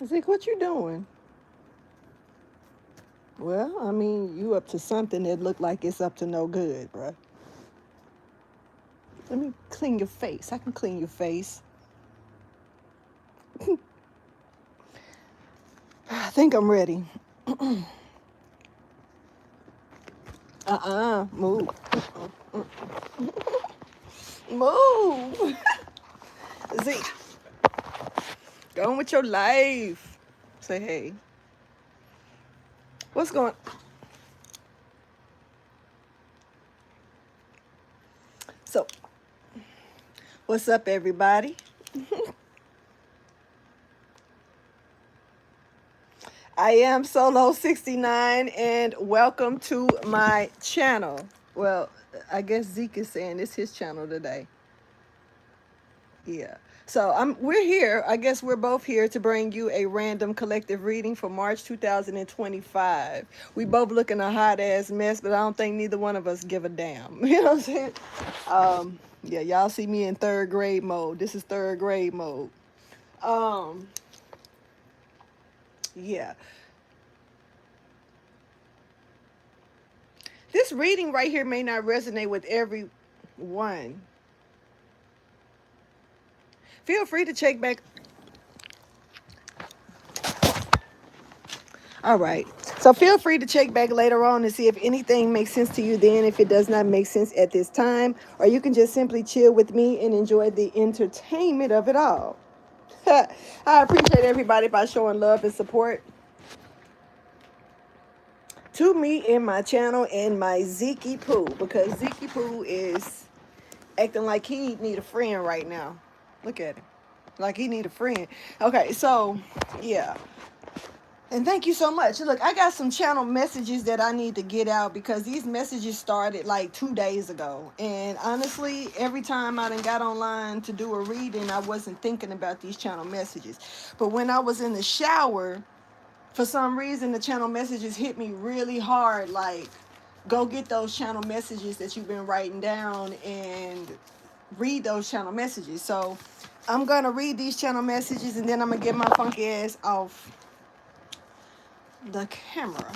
Zeke, what you doing? Well, I mean, you up to something that look like it's up to no good, bruh. Let me clean your face. I can clean your face. I think I'm ready. Move. Move. Zeke, go on with your life. Say hey. What's going So, what's up, everybody? I am Solo69, and welcome to my channel. Well, I guess Zeke is saying it's his channel today. Yeah. So we're here. I guess we're both here to bring you a random collective reading for March 2025. We both looking a hot ass mess, but I don't think neither one of us give a damn. You know what I'm saying? Yeah, y'all see me in third grade mode. This is third grade mode. Um, yeah. This reading right here may not resonate with everyone. Feel free to check back. All right. So feel free to check back later on and see if anything makes sense to you then, if it does not make sense at this time, or you can just simply chill with me and enjoy the entertainment of it all. I appreciate everybody by showing love and support to me and my channel and my Zeke Poo, because Zeke Poo is acting like he need a friend right now. Look at him. Like he need a friend. Okay, so yeah. And thank you so much. Look, I got some channel messages that I need to get out because these messages started like 2 days ago. And honestly, every time I done got online to do a reading, I wasn't thinking about these channel messages. But when I was in the shower, for some reason, the channel messages hit me really hard. Like, go get those channel messages that you've been writing down and read those channel messages. So I'm going to read these channel messages and then I'm going to get my funky ass off the camera.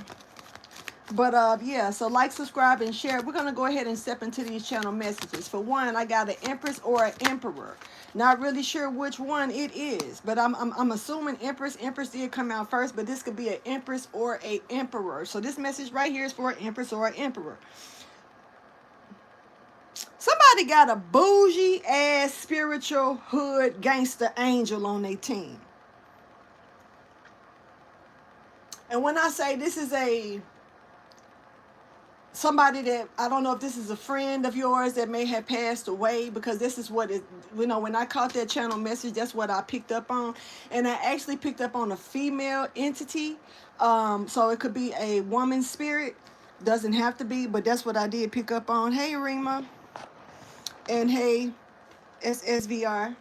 But yeah, so like, subscribe, and share. We're gonna go ahead and step into these channel messages. For one, I got an Empress or an Emperor. Not really sure which one it is, but I'm assuming Empress. Empress did come out first, but this could be an Empress or a Emperor. So this message right here is for an Empress or an Emperor. Somebody got a bougie ass spiritual hood gangster angel on their team. And when I say this is somebody that, I don't know if this is a friend of yours that may have passed away, because this is what it, when I caught that channel message, that's what I picked up on. And I actually picked up on a female entity. So it could be a woman spirit, doesn't have to be, but that's what I did pick up on. Hey Rima, and hey SSVR.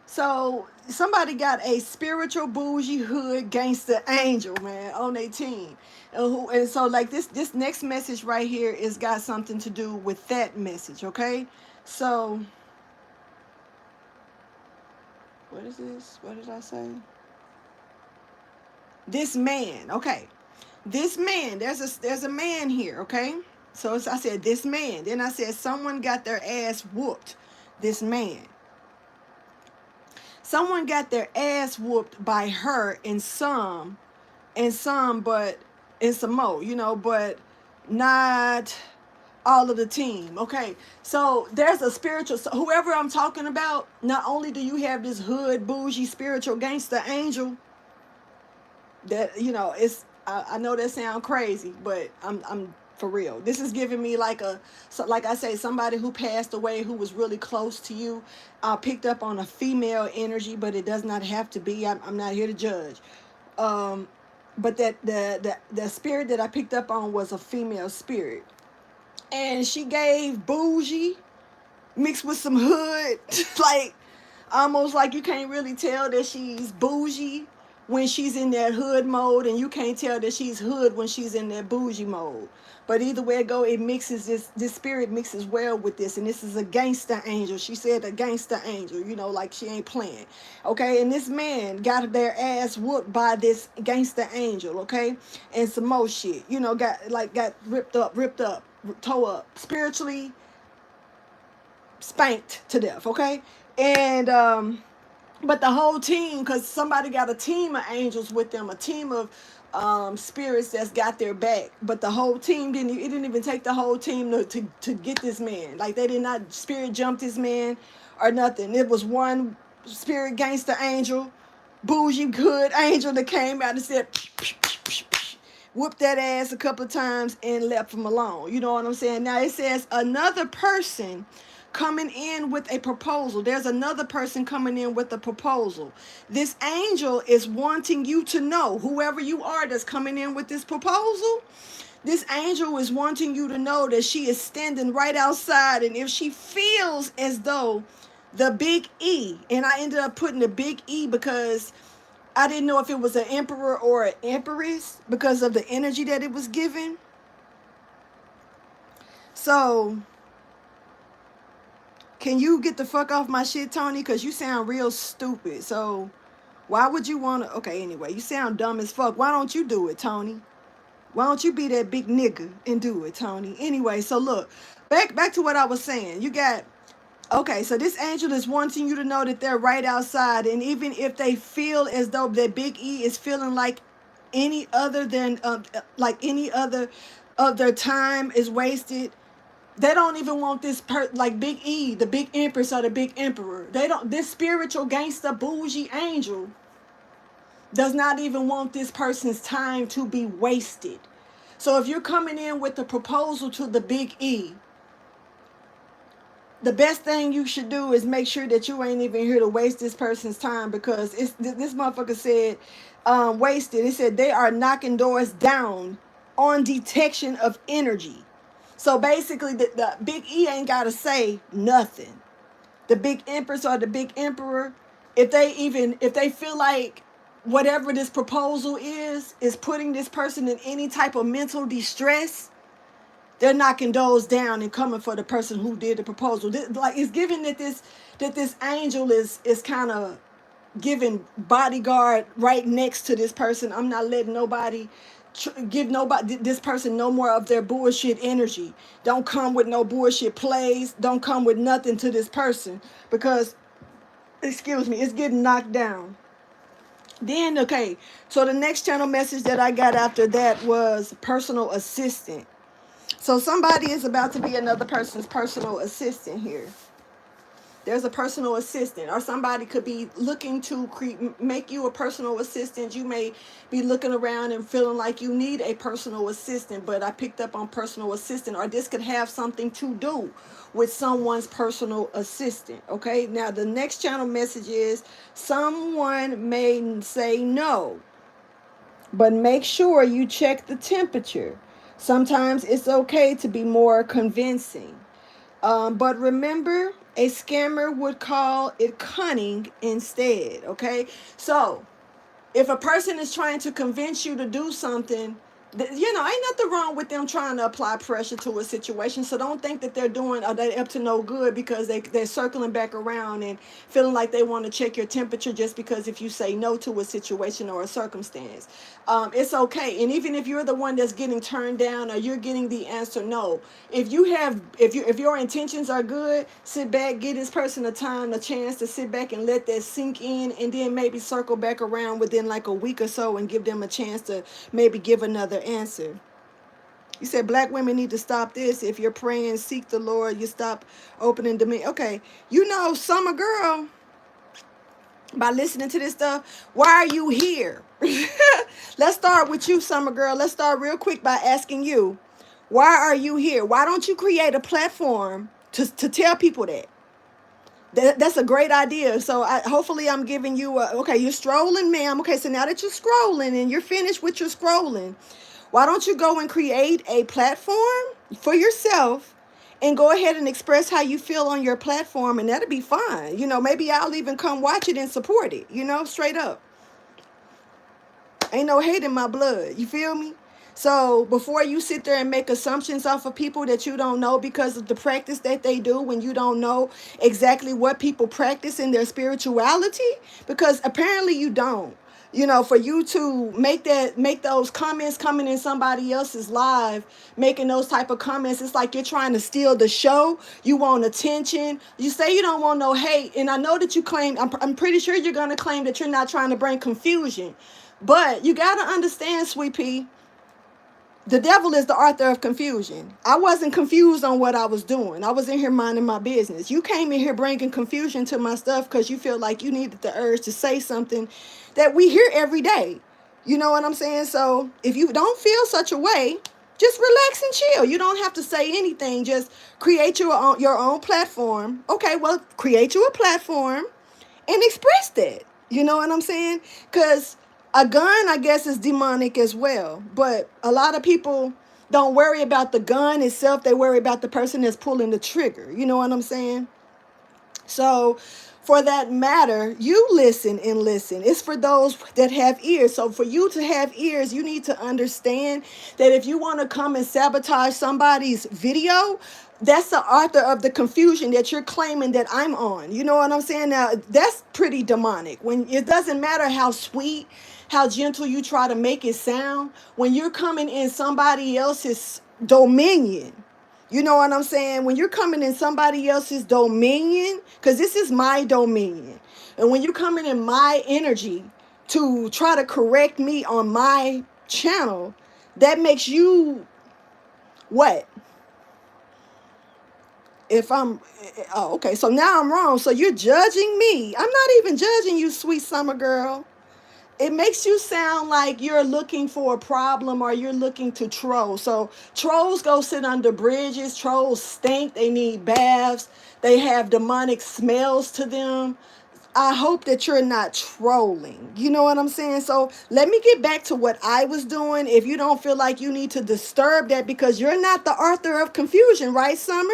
So somebody got a spiritual bougie hood gangster angel, man, on their team. And so like this next message right here is got something to do with that message, okay? So what is this? What did I say? This man, okay. This man, there's a man here, okay? So I said this man. Then I said someone got their ass whooped. This man. Someone got their ass whooped by her in some, but in some more, but not all of the team. Okay, so there's a spiritual, so whoever I'm talking about, not only do you have this hood bougie spiritual gangster angel that, it's, I know that sound crazy, but I'm for real. This is giving me like like I say, somebody who passed away who was really close to you. I picked up on a female energy, but it does not have to be. I'm not here to judge. But that the spirit that I picked up on was a female spirit, and she gave bougie mixed with some hood, like almost like you can't really tell that she's bougie, when she's in that hood mode, and you can't tell that she's hood when she's in that bougie mode. But either way it go, it mixes this spirit mixes well with this, and this is a gangster angel. She said a gangster angel, you know, like she ain't playing. Okay, and this man got their ass whooped by this gangster angel, okay? And some more shit. You know, got ripped up, tore up, spiritually spanked to death, okay? And but the whole team, because somebody got a team of angels with them, a team of spirits that's got their back. But the whole team didn't even take the whole team to get this man. Like, they did not spirit jump this man or nothing. It was one spirit gangster angel, bougie good angel that came out and said whooped that ass a couple of times and left him alone. You know what I'm saying? Now it says another person coming in with a proposal. There's another person coming in with a proposal. This angel is wanting you to know, whoever you are that's coming in with this proposal, this angel is wanting you to know that she is standing right outside, and if she feels as though the big E, and I ended up putting the big E because I didn't know if it was an emperor or an empress because of the energy that it was given. So, can you get the fuck off my shit, Tony? Because you sound real stupid. So, why would you want to? Okay, anyway, you sound dumb as fuck. Why don't you do it, Tony? Why don't you be that big nigga and do it, Tony? Anyway, so look, back to what I was saying. You got, okay, so this angel is wanting you to know that they're right outside. And even if they feel as though that big E is feeling like any other than, like any other of their time is wasted, they don't even want this like Big E, the big empress or the big emperor. They don't, this spiritual gangster bougie angel does not even want this person's time to be wasted. So if you're coming in with a proposal to the big E, the best thing you should do is make sure that you ain't even here to waste this person's time, because it's this motherfucker said wasted. It said they are knocking doors down on detection of energy. So basically, the big E ain't got to say nothing. The big empress or the big emperor, if they feel like whatever this proposal is putting this person in any type of mental distress, they're knocking doors down and coming for the person who did the proposal. Like, it's given that this angel is kind of giving bodyguard right next to this person. I'm not letting nobody give nobody this person no more of their bullshit energy. Don't come with no bullshit plays. Don't come with nothing to this person, because, excuse me, it's getting knocked down. Then, okay, so the next channel message that I got after that was personal assistant. So somebody is about to be another person's personal assistant here. There's a personal assistant, or somebody could be looking to make you a personal assistant. You may be looking around and feeling like you need a personal assistant, but I picked up on personal assistant, or this could have something to do with someone's personal assistant. Okay, now the next channel message is someone may say no, but make sure you check the temperature. Sometimes it's okay to be more convincing. But remember, a scammer would call it cunning instead, okay? So, if a person is trying to convince you to do something, you know, ain't nothing wrong with them trying to apply pressure to a situation. So don't think that they're doing, or they're up to no good, because they're circling back around and feeling like they want to check your temperature just because if you say no to a situation or a circumstance. It's okay. And even if you're the one that's getting turned down, or you're getting the answer no, if your intentions are good, sit back, give this person a chance to sit back and let that sink in, and then maybe circle back around within like a week or so and give them a chance to maybe give another answer. You said black women need to stop this. If you're praying, seek the Lord, you stop opening to me. Okay, you know, Summer Girl, by listening to this stuff, why are you here? Let's start with you, Summer Girl. Let's start real quick by asking you, why are you here? Why don't you create a platform to tell people that? That's a great idea. So hopefully I'm giving you okay, you're strolling, ma'am. Okay, so now that you're scrolling and you're finished with your scrolling, why don't you go and create a platform for yourself and go ahead and express how you feel on your platform, and that'll be fine. You know, maybe I'll even come watch it and support it, you know, straight up. Ain't no hate in my blood. You feel me? So before you sit there and make assumptions off of people that you don't know because of the practice that they do, when you don't know exactly what people practice in their spirituality, because apparently you don't. You know, for you to make those comments coming in somebody else's live, making those type of comments, it's like you're trying to steal the show. You want attention. You say you don't want no hate, and I know that you claim. I'm pretty sure you're gonna claim that you're not trying to bring confusion, but you gotta understand, Sweet Pea. The devil is the author of confusion. I wasn't confused on what I was doing. I was in here minding my business. You came in here bringing confusion to my stuff because you feel like you needed the urge to say something that we hear every day. You know what I'm saying? So if you don't feel such a way, just relax and chill. You don't have to say anything. Just create your own platform. Okay, well, create you a platform and express that. You know what I'm saying? Because a gun, I guess, is demonic as well. But a lot of people don't worry about the gun itself. They worry about the person that's pulling the trigger. You know what I'm saying? So for that matter, you listen and listen. It's for those that have ears. So for you to have ears, you need to understand that if you want to come and sabotage somebody's video, that's the author of the confusion that you're claiming that I'm on. You know what I'm saying? Now, that's pretty demonic. When it doesn't matter how sweet, how gentle you try to make it sound, when you're coming in somebody else's dominion, you know what I'm saying? When you're coming in somebody else's dominion, because this is my dominion, and when you're coming in my energy to try to correct me on my channel, that makes you what? If I'm, oh, okay, so now I'm wrong. So you're judging me. I'm not even judging you, sweet summer girl. It makes you sound like you're looking for a problem or you're looking to troll. So trolls go sit under bridges. Trolls stink. They need baths. They have demonic smells to them. I hope that you're not trolling. You know what I'm saying? So let me get back to what I was doing. If you don't feel like you need to disturb that, because you're not the author of confusion, right, Summer?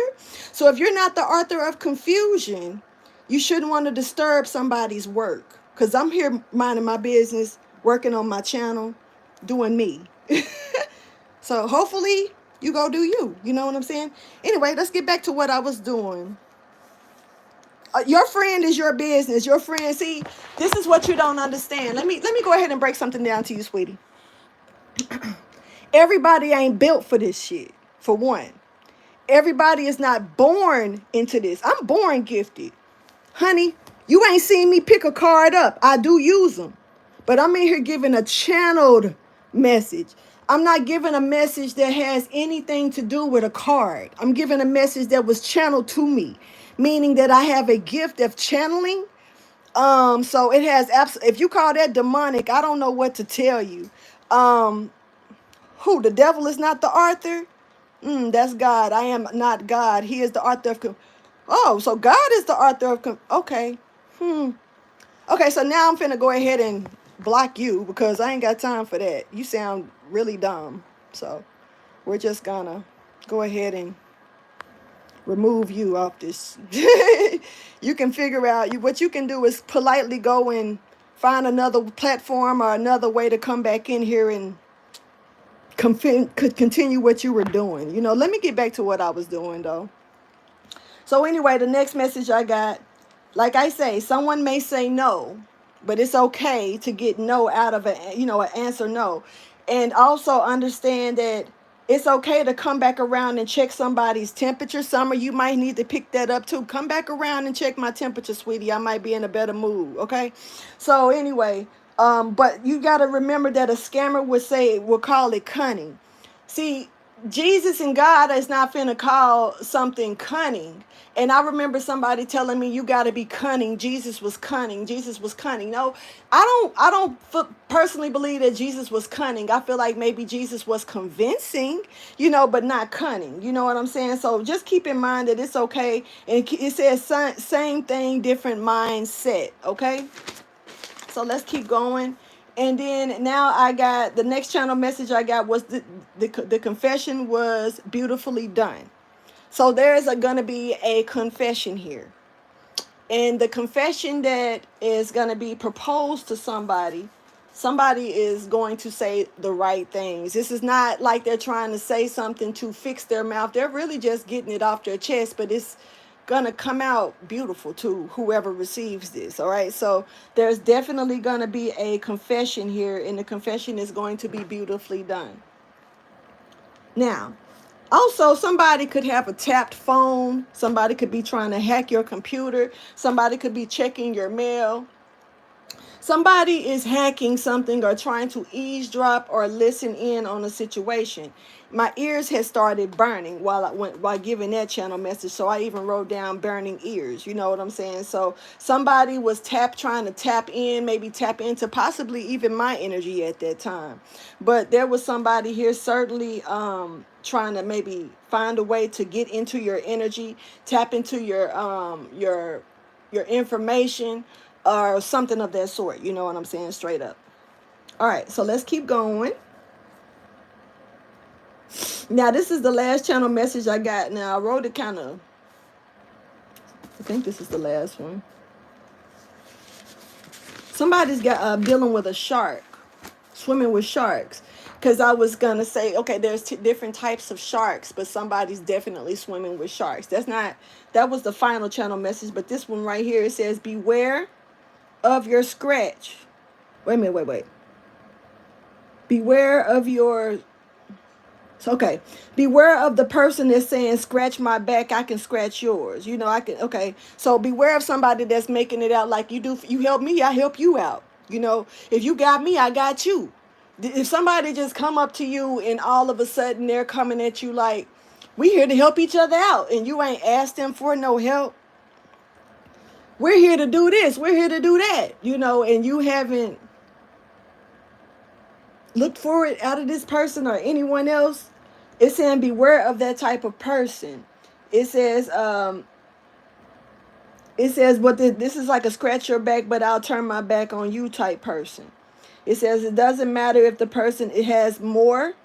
So if you're not the author of confusion, you shouldn't want to disturb somebody's work. Because I'm here minding my business, working on my channel, doing me. So hopefully you go do you. You know what I'm saying? Anyway, let's get back to what I was doing. Your friend is your business. Your friend, see, this is what you don't understand. Let me go ahead and break something down to you, sweetie. Everybody ain't built for this shit, for one. Everybody is not born into this. I'm born gifted. Honey, you ain't seen me pick a card up. I do use them. But I'm in here giving a channeled message. I'm not giving a message that has anything to do with a card. I'm giving a message that was channeled to me, meaning that I have a gift of channeling. So it has if you call that demonic, I don't know what to tell you. Who, the devil is not the author? That's God. I am not God. He is the author of oh, so God is the author of okay. Okay, so now I'm finna go ahead and block you because I ain't got time for that. You sound really dumb. So we're just gonna go ahead and remove you off this. You can figure out, what you can do is politely go and find another platform or another way to come back in here and could continue what you were doing. You know, let me get back to what I was doing though. So anyway, the next message I got, like I say, someone may say no, but it's okay to get no out of an answer no. And also understand that it's okay to come back around and check somebody's temperature. Summer, you might need to pick that up too. Come back around and check my temperature, sweetie. I might be in a better mood, okay? So anyway, but you got to remember that a scammer would call it cunning. See, Jesus and God is not finna call something cunning. And I remember somebody telling me, you got to be cunning. Jesus was cunning. Jesus was cunning. No, I don't personally believe that Jesus was cunning. I feel like maybe Jesus was convincing, but not cunning. You know what I'm saying? So just keep in mind that it's okay. And it says same thing, different mindset. Okay. So let's keep going. And then now I got the next channel message I got was the confession was beautifully done. So there is going to be a confession here. And the confession that is going to be proposed to somebody Somebody is going to say the right things. This is not like they're trying to say something to fix their mouth. They're really just getting it off their chest, but it's gonna come out beautiful to whoever receives this. All right, so there's definitely gonna be a confession here, and the confession is going to be beautifully done. Now, also, somebody could have a tapped phone. Somebody could be trying to hack your computer. Somebody could be checking your mail. Somebody is hacking something or trying to eavesdrop or listen in on a situation. My ears had started burning while giving that channel message, so I even wrote down burning ears. You know what I'm saying? So somebody was trying to tap in, maybe tap into possibly even my energy at that time. But there was somebody here certainly trying to maybe find a way to get into your energy, tap into your information or something of that sort. You know what I'm saying? Straight up. All right, so let's keep going. Now, this is the last channel message I got. Now, I wrote it kind of, I think this is the last one. Somebody's got dealing with a shark, swimming with sharks. Because I was going to say, okay, there's different types of sharks, but somebody's definitely swimming with sharks. That was the final channel message, but this one right here, it says, beware of your scratch. Wait a minute, wait. Beware of your... Okay, beware of the person that's saying, scratch my back, I can scratch yours. You know, I can, okay. So beware of somebody that's making it out like you help me, I help you out. You know, if you got me, I got you. If somebody just come up to you and all of a sudden they're coming at you like, we here to help each other out, and you ain't asked them for no help. We're here to do this, we're here to do that, you know, and you haven't looked for it out of this person or anyone else. It's saying beware of that type of person. It says, but this is like a scratch your back, but I'll turn my back on you type person. It says it doesn't matter if the person has more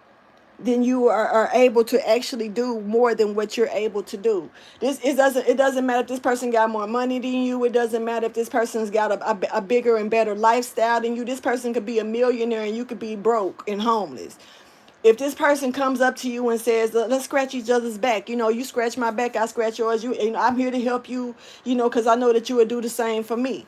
than you are able to actually do more than what you're able to do. It doesn't matter if this person got more money than you. It doesn't matter if this person's got a bigger and better lifestyle than you. This person could be a millionaire and you could be broke and homeless. If this person comes up to you and says, let's scratch each other's back, you know, you scratch my back, I scratch yours, I'm here to help you, you know, because I know that you would do the same for me.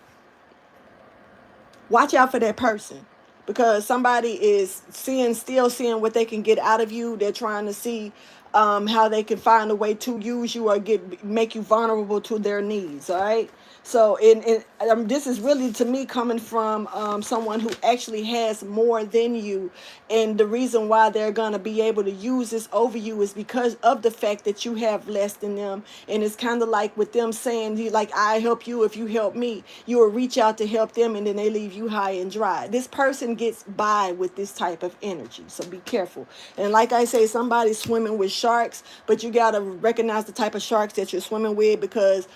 Watch out for that person, because somebody is still seeing what they can get out of you. They're trying to see how they can find a way to use you or make you vulnerable to their needs. All right. So this is really, to me, coming from someone who actually has more than you. And the reason why they're going to be able to use this over you is because of the fact that you have less than them. And it's kind of like with them saying, like, I help you if you help me. You will reach out to help them, and then they leave you high and dry. This person gets by with this type of energy. So be careful. And like I say, somebody's swimming with sharks, but you got to recognize the type of sharks that you're swimming with, because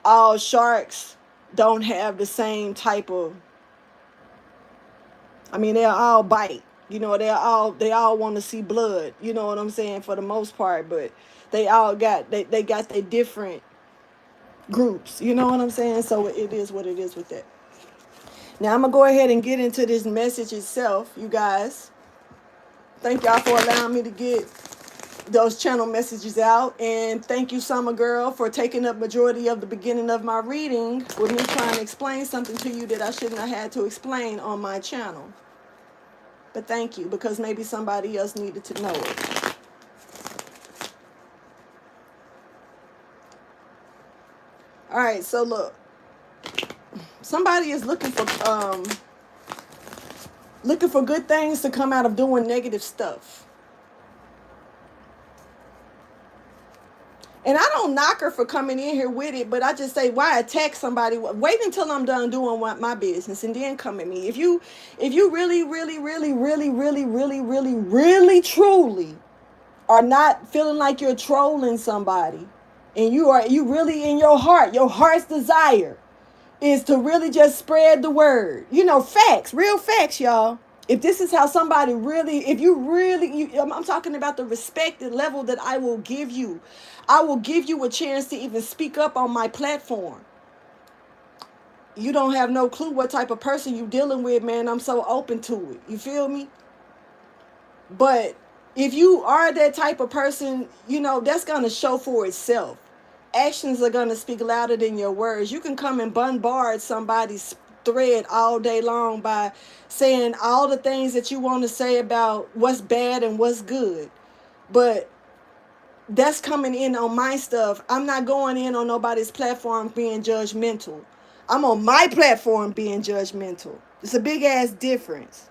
all sharks don't have the same type of, I mean, they'll all bite, you know, they all want to see blood, you know what I'm saying, for the most part, but they all got, they got their different groups, you know what I'm saying. So it is what it is with that. Now I'm gonna go ahead and get into this message itself, you guys. Thank y'all for allowing me to get those channel messages out, and thank you, Summer Girl, for taking up majority of the beginning of my reading with me trying to explain something to you that I shouldn't have had to explain on my channel. But thank you, because maybe somebody else needed to know it. All right, so look, somebody is looking for good things to come out of doing negative stuff. And I don't knock her for coming in here with it, but I just say, why attack somebody? Wait until I'm done doing my business and then come at me. If you really, truly are not feeling like you're trolling somebody, and you really in your heart's desire is to really just spread the word. You know, facts, real facts, y'all. If this is how somebody really, I'm talking about the respected level that I will give you. I will give you a chance to even speak up on my platform. You don't have no clue what type of person you dealing with, man. I'm so open to it. You feel me? But if you are that type of person, you know, that's going to show for itself. Actions are going to speak louder than your words. You can come and bombard somebody's thread all day long by saying all the things that you want to say about what's bad and what's good. But that's coming in on my stuff. I'm not going in on nobody's platform being judgmental. I'm on my platform being judgmental. It's a big ass difference.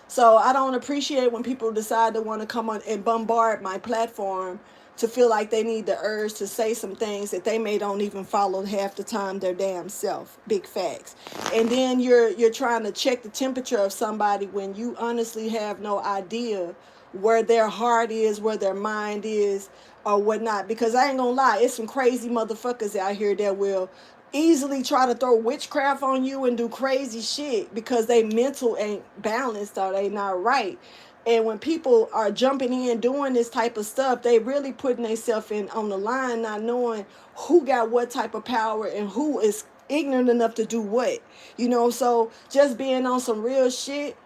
So I don't appreciate when people decide to want to come on and bombard my platform to feel like they need the urge to say some things that they may don't even follow half the time their damn self. Big facts. And then you're trying to check the temperature of somebody when you honestly have no idea where their heart is, where their mind is, or whatnot. Because I ain't gonna lie, it's some crazy motherfuckers out here that will easily try to throw witchcraft on you and do crazy shit because they mental ain't balanced or they not right. And when people are jumping in doing this type of stuff, they really putting themselves in on the line, not knowing who got what type of power and who is ignorant enough to do what. You know, so just being on some real shit,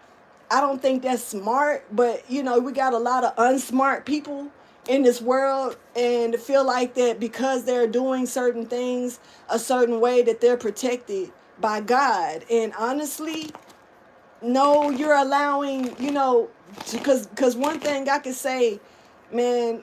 I don't think that's smart, but you know, we got a lot of unsmart people in this world and feel like that because they're doing certain things a certain way that they're protected by God. And honestly, no, you're allowing, you know, because one thing I can say, man,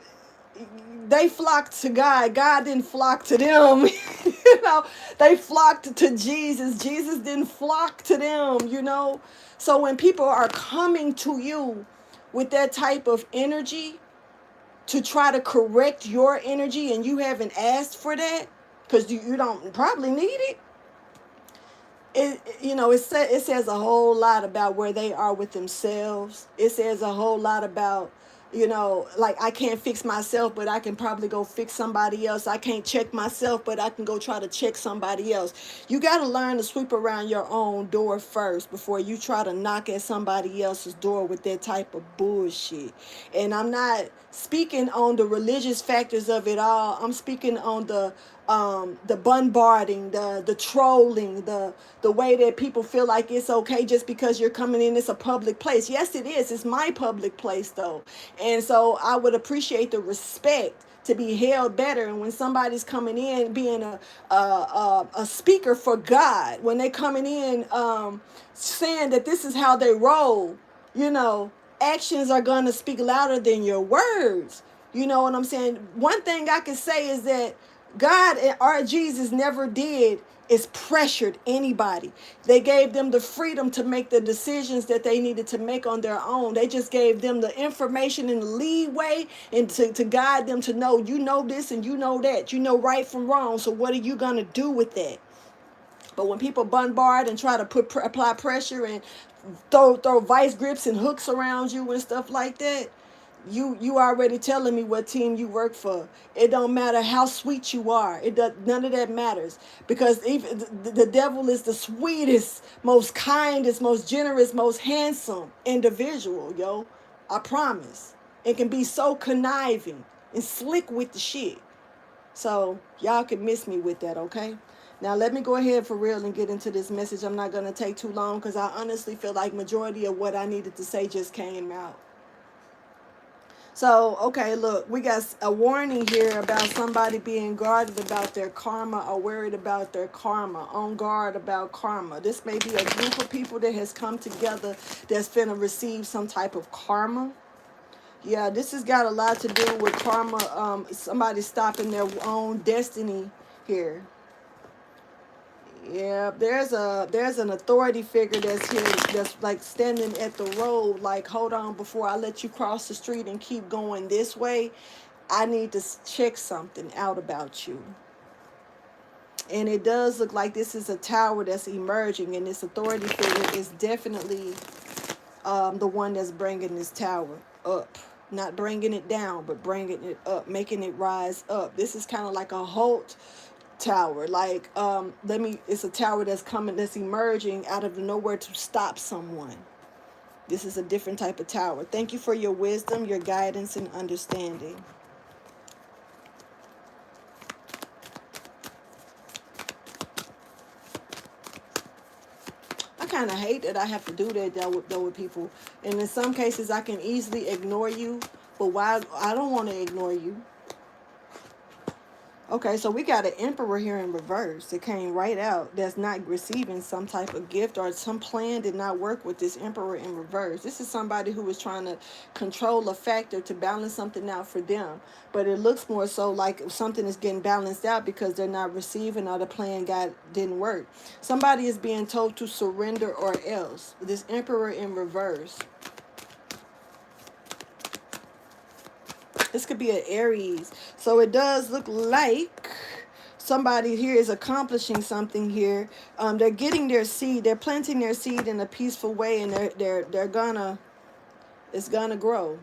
they flocked to God. God didn't flock to them. You know, they flocked to Jesus. Jesus didn't flock to them, you know. So when people are coming to you with that type of energy to try to correct your energy and you haven't asked for that because you don't probably need it, you know, it says a whole lot about where they are with themselves. It says a whole lot about, you know, like I can't fix myself, but I can probably go fix somebody else. I can't check myself, but I can go try to check somebody else. You got to learn to sweep around your own door first before you try to knock at somebody else's door with that type of bullshit. And I'm not speaking on the religious factors of it all. I'm speaking on the bombarding, the trolling, the way that people feel like it's okay just because you're coming in. It's a public place. Yes, it is. It's my public place though, and so I would appreciate the respect to be held better. And when somebody's coming in being a speaker for God, when they coming in saying that this is how they roll, you know, actions are gonna speak louder than your words. You know what I'm saying? One thing I can say is that God and our Jesus never did is pressured anybody. They gave them the freedom to make the decisions that they needed to make on their own. They just gave them the information and the leeway and to guide them to know, you know this and you know that. You know right from wrong. So what are you going to do with that? But when people bombard and try to apply pressure and throw vice grips and hooks around you and stuff like that, you already telling me what team you work for. It don't matter how sweet you are. It does, none of that matters, because even the devil is the sweetest, most kindest, most generous, most handsome individual, yo. I promise. It can be so conniving and slick with the shit. So y'all can miss me with that, okay? Now let me go ahead for real and get into this message. I'm not gonna take too long because I honestly feel like majority of what I needed to say just came out. So, okay, look, we got a warning here about somebody being guarded about their karma or worried about their karma, on guard about karma. This may be a group of people that has come together that's finna receive some type of karma. Yeah, this has got a lot to do with karma, somebody stopping their own destiny here. Yeah, there's an authority figure that's here that's like standing at the road, like, hold on, before I let you cross the street and keep going this way, I need to check something out about you. And it does look like this is a tower that's emerging, and this authority figure is definitely the one that's bringing this tower up. Not bringing it down, but bringing it up, making it rise up. This is kind of like a halt tower, like it's a tower that's coming, that's emerging out of nowhere to stop someone. This is a different type of tower. Thank you for your wisdom, your guidance, and understanding. kind of hate that I have to do that though with people. And in some cases, I can easily ignore you. But why? I don't want to ignore you. Okay, so we got an emperor here in reverse. It came right out. That's not receiving some type of gift, or some plan did not work with this emperor in reverse. This is somebody who was trying to control a factor to balance something out for them. But it looks more so like something is getting balanced out because they're not receiving, or the plan didn't work. Somebody is being told to surrender or else. This emperor in reverse. This could be an Aries. So it does look like somebody here is accomplishing something here. They're getting their seed. They're planting their seed in a peaceful way, and it's gonna grow.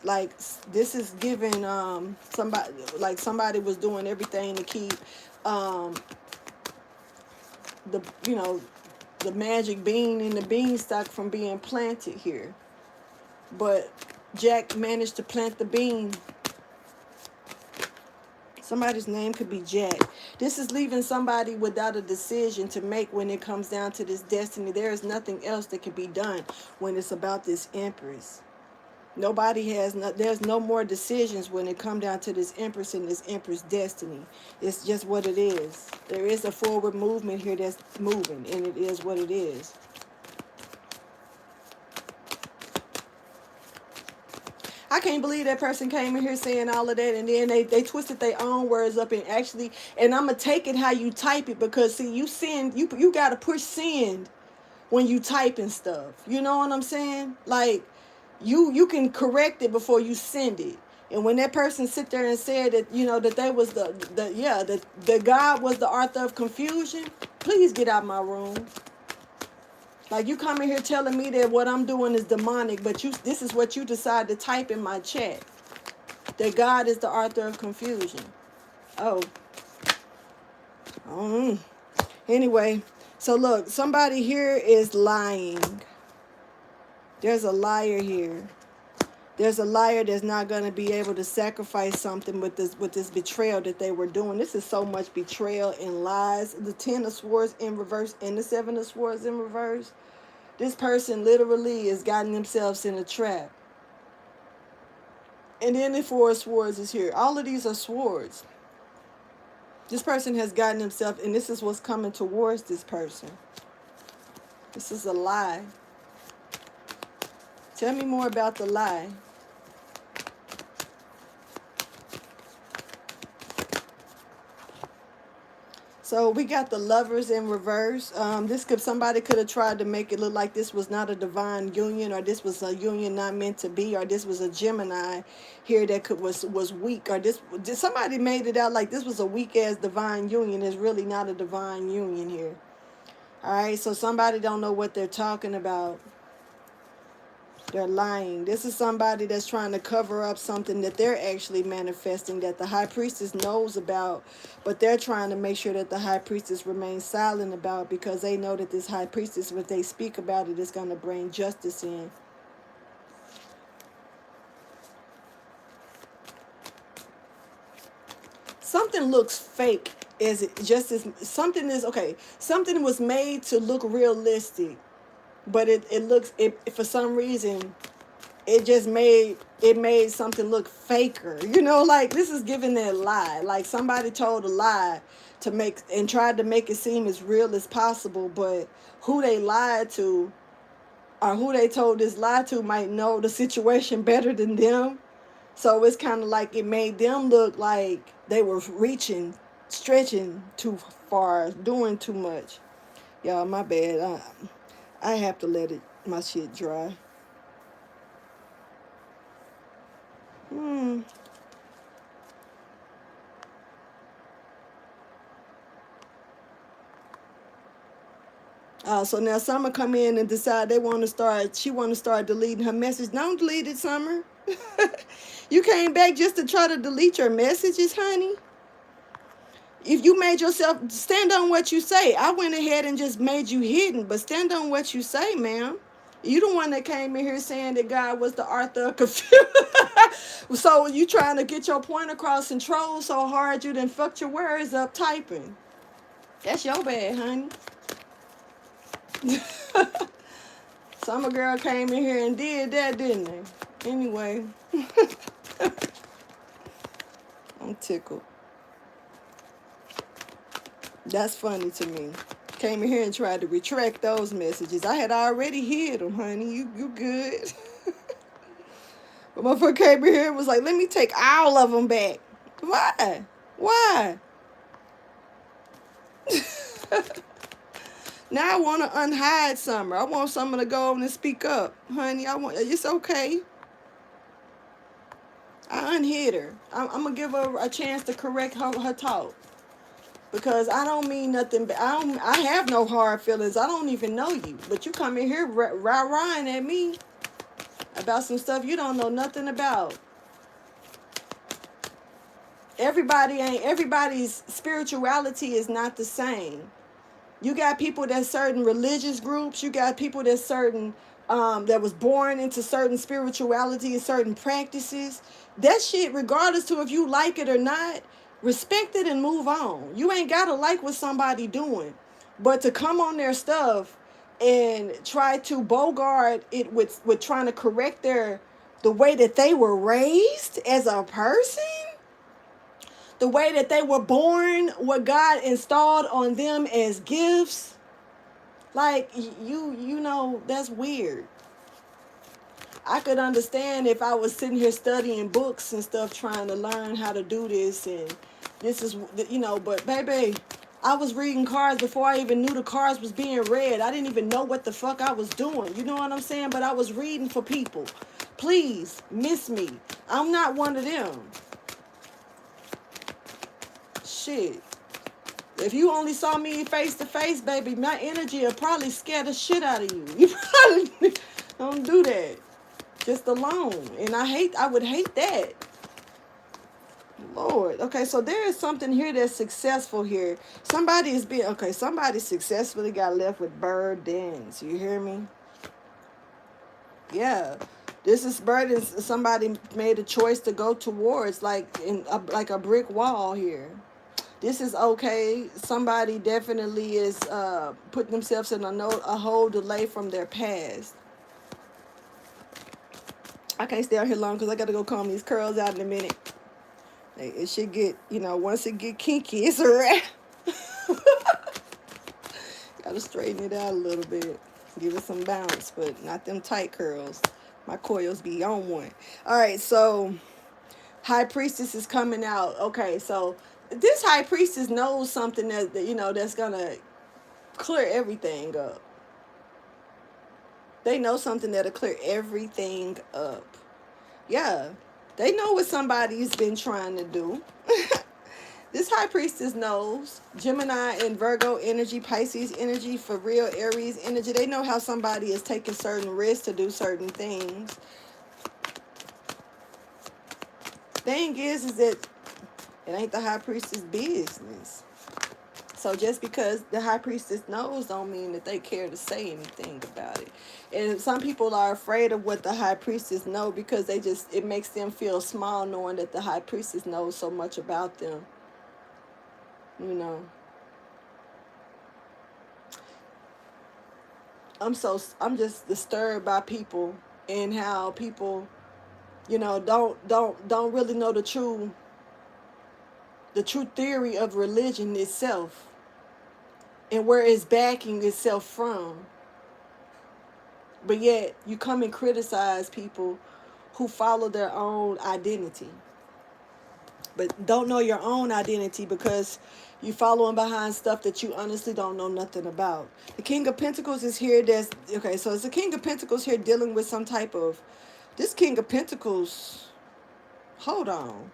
Like this is giving somebody was doing everything to keep the the magic bean in the beanstalk from being planted here. But Jack managed to plant the bean. Somebody's name could be Jack. This is leaving somebody without a decision to make when it comes down to this destiny. There is nothing else that can be done when it's about this Empress. There's no more decisions when it comes down to this Empress and this Empress destiny. It's just what it is. There is a forward movement here that's moving, and it is what it is. I can't believe that person came in here saying all of that, and then they twisted their own words up, and I'm gonna take it how you type it, because see, you gotta push send when you typing stuff. You know what I'm saying? Like you can correct it before you send it. And when that person sit there and said that that they was that God was the author of confusion, please get out my room. Like, you come in here telling me that what I'm doing is demonic, but this is what you decide to type in my chat. That God is the author of confusion. Oh. Anyway, so look, somebody here is lying. There's a liar here. There's a liar that's not going to be able to sacrifice something with this betrayal that they were doing. This is so much betrayal and lies. The 10 of Swords in reverse and the 7 of Swords in reverse. This person literally has gotten themselves in a trap. And then the 4 of Swords is here. All of these are swords. This person has gotten himself, and this is what's coming towards this person. This is a lie. Tell me more about the lie. So we got the Lovers in reverse. Somebody could have tried to make it look like this was not a divine union, or this was a union not meant to be, or this was a Gemini here that was weak, or somebody made it out like this was a weak ass divine union. It's really not a divine union here. All right, so somebody don't know what they're talking about. They're lying. This is somebody that's trying to cover up something that they're actually manifesting, that the High Priestess knows about, but they're trying to make sure that the High Priestess remains silent about, because they know that this High Priestess, if they speak about it, is going to bring justice in. Something looks fake. Something was made to look realistic, but it for some reason it made something look faker. Like this is giving that lie. Like somebody told a lie and tried to make it seem as real as possible, but who they lied to, or who they told this lie to, might know the situation better than them. So it's kind of like it made them look like they were stretching too far, doing too much. Y'all, my bad. I have to let my shit dry. So now Summer come in and decide she want to start deleting her message. Don't delete it, Summer. You came back just to try to delete your messages, honey. If you made yourself stand on what you say, I went ahead and just made you hidden, but stand on what you say, ma'am. You the one that came in here saying that God was the author of confusion. So you trying to get your point across and troll so hard you done fucked your words up typing. That's your bad, honey. Summer girl came in here and did that, didn't they? Anyway, I'm tickled. That's funny to me. Came in here and tried to retract those messages. I had already hid them, honey. You good. But motherfucker came in here and was like, let me take all of them back. Why? Why? Now I want to unhide Summer. I want Summer to go on and speak up. Honey, it's okay. I unhid her. I'm going to give her a chance to correct her talk. Because I don't mean nothing. I have no hard feelings. I don't even know you. But you come in here rah-rahing at me about some stuff you don't know nothing about. Everybody's spirituality is not the same. You got people that's certain religious groups. You got people that's certain that was born into certain spirituality and certain practices. That shit, regardless to if you like it or not, respect it and move on. You ain't gotta like what somebody doing, but to come on their stuff and try to bogart it with trying to correct the way that they were raised as a person, the way that they were born, what God installed on them as gifts, like you know, that's weird. I could understand if I was sitting here studying books and stuff, trying to learn how to do this, and this is, you know, but baby, I was reading cards before I even knew the cards was being read. I didn't even know what the fuck I was doing. You know what I'm saying? But I was reading for people. Please, miss me. I'm not one of them. Shit. If you only saw me face to face, baby, my energy will probably scare the shit out of you. You probably don't do that. Just alone. And I would hate that. Lord. Okay, so there is something here that's successful here. Somebody successfully got left with burdens. You hear me? Yeah. This is burdens somebody made a choice to go towards, like a brick wall here. This is okay. Somebody definitely is putting themselves in a whole delay from their past. I can't stay out here long because I got to go comb these curls out in a minute. It should get, once it get kinky, it's a wrap. Got to straighten it out a little bit. Give it some bounce, but not them tight curls. My coils be on one. All right, so High Priestess is coming out. Okay, so this High Priestess knows something that that's going to clear everything up. They know something that'll clear everything up. Yeah, they know what somebody's been trying to do. This High Priestess knows. Gemini and Virgo energy, Pisces energy, for real, Aries energy. They know how somebody is taking certain risks to do certain things. Thing is that it ain't the High Priestess business. So just because the High Priestess knows don't mean that they care to say anything about it. And some people are afraid of what the High Priestess know because it makes them feel small knowing that the High Priestess knows so much about them. I'm just disturbed by people and how people, don't really know the true theory of religion itself and where it's backing itself from. But yet you come and criticize people who follow their own identity, but don't know your own identity because you following behind stuff that you honestly don't know nothing about. The King of Pentacles is here. So it's the King of Pentacles here dealing with some type of, this King of Pentacles, hold on.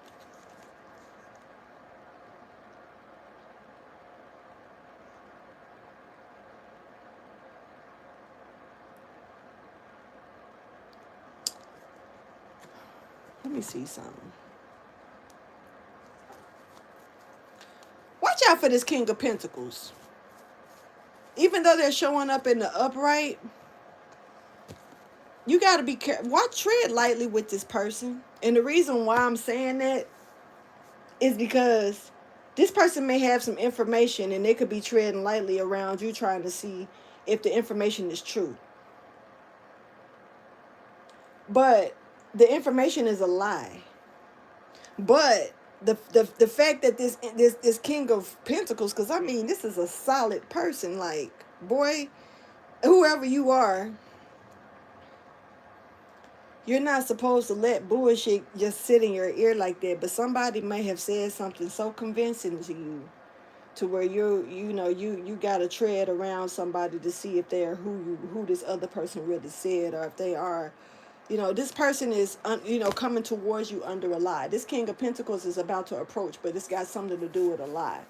Let me see something. Watch out for this King of Pentacles. Even though they're showing up in the upright, you got to be careful. Tread lightly with this person. And the reason why I'm saying that is because this person may have some information and they could be treading lightly around you, trying to see if the information is true. But the information is a lie. But the fact that this King of Pentacles, because I mean, this is a solid person. Like, boy, whoever you are, you're not supposed to let bullshit just sit in your ear like that. But somebody may have said something so convincing to you, to where you gotta tread around somebody to see if they're who this other person really said, or if they are. This person is, coming towards you under a lie. This King of Pentacles is about to approach, but it's got something to do with a lie.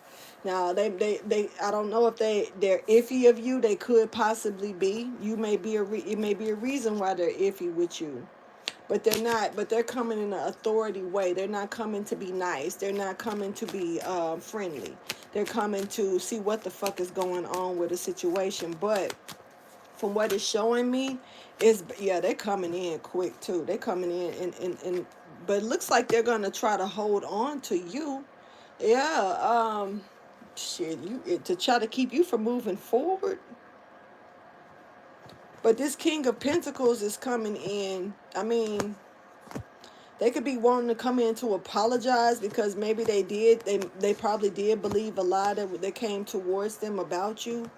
Now, they I don't know if they're iffy of you. They could possibly be. You may be it may be a reason why they're iffy with you. But they're not. But they're coming in an authority way. They're not coming to be nice. They're not coming to be friendly. They're coming to see what the fuck is going on with the situation. But from what it's showing me, they're coming in quick too. They're coming in and but it looks like they're gonna try to hold on to you. Yeah, shit, to try to keep you from moving forward. But this King of Pentacles is coming in. I mean, they could be wanting to come in to apologize because maybe they probably did believe a lie that came towards them about you.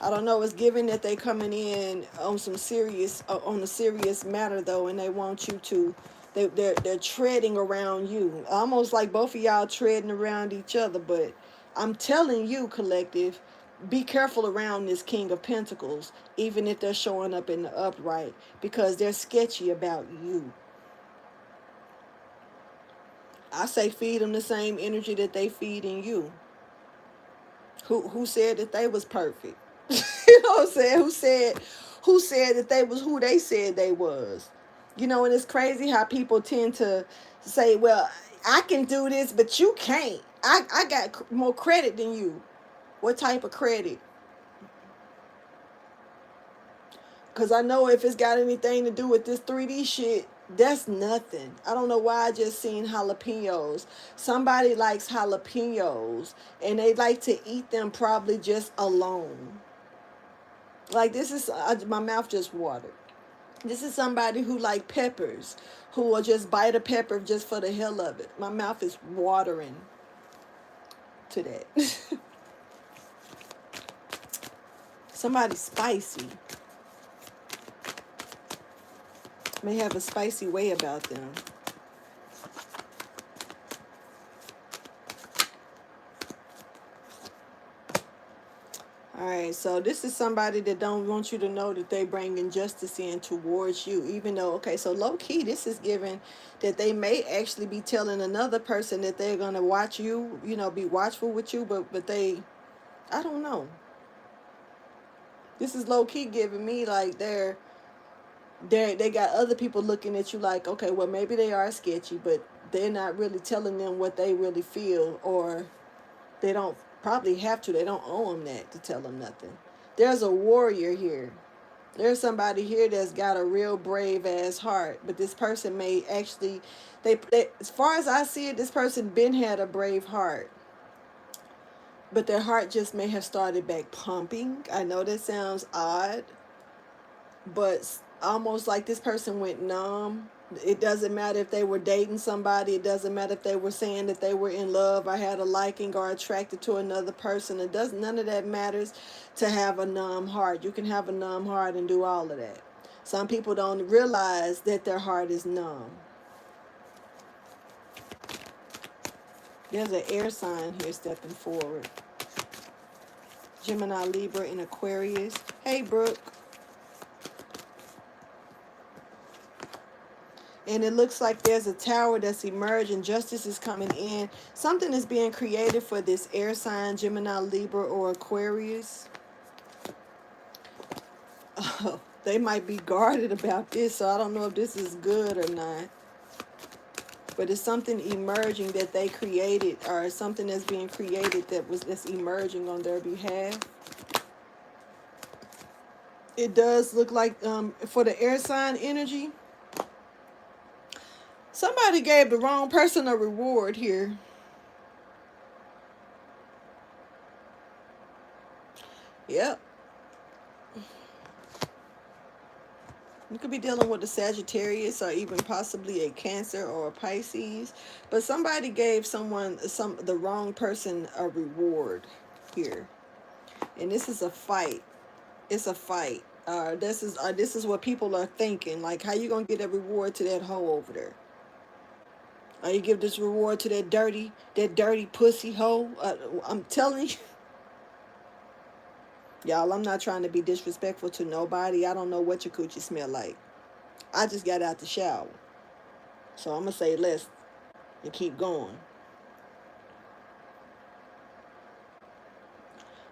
I don't know. It's given that they coming in on some serious, on a serious matter though, and they want you to, they're treading around you, almost like both of y'all treading around each other. But I'm telling you, collective, be careful around this King of Pentacles, even if they're showing up in the upright, because they're sketchy about you. I say feed them the same energy that they feed in you. Who said that they was perfect? You know what I'm saying? Who said that they was who they said they was? And it's crazy how people tend to say, well, I can do this, but you can't. I got more credit than you. What type of credit? Because I know if it's got anything to do with this 3D shit, that's nothing. I don't know why I just seen jalapenos. Somebody likes jalapenos, and they like to eat them probably just alone. Like, this is, my mouth just watered. This is somebody who like peppers, who will just bite a pepper just for the hell of it. My mouth is watering to that. Somebody spicy. May have a spicy way about them. All right, so this is somebody that don't want you to know that they bring injustice in towards you, even though, okay, so low key, this is given that they may actually be telling another person that they're gonna watch you, be watchful with you, but they, I don't know. This is low key giving me like they got other people looking at you like, okay, well, maybe they are sketchy, but they're not really telling them what they really feel, or they don't probably have to. They don't owe them that to tell them nothing. There's a warrior here. There's somebody here that's got a real brave ass heart, but this person may actually, they as far as I see it, this person been had a brave heart, but their heart just may have started back pumping. I know that sounds odd, but almost like this person went numb. It doesn't matter if they were dating somebody. It doesn't matter if they were saying that they were in love or had a liking or attracted to another person. None of that matters to have a numb heart. You can have a numb heart and do all of that. Some people don't realize that their heart is numb. There's an air sign here stepping forward. Gemini, Libra, and Aquarius. Hey, Brooke. And it looks like there's a tower that's emerging. Justice is coming in. Something is being created for this air sign, Gemini, Libra, or Aquarius. Oh, they might be guarded about this, so I don't know if this is good or not. But it's something emerging that they created, or something that's being created that's emerging on their behalf. It does look like for the air sign energy, somebody gave the wrong person a reward here. Yep. You could be dealing with a Sagittarius or even possibly a Cancer or a Pisces. But somebody gave the wrong person a reward here. And this is a fight. It's a fight. This is what people are thinking. Like, how you gonna get a reward to that hoe over there? Or you give this reward to that dirty pussy hoe? I'm telling you, y'all. I'm not trying to be disrespectful to nobody. I don't know what your coochie smell like. I just got out the shower, so I'm gonna say less and keep going.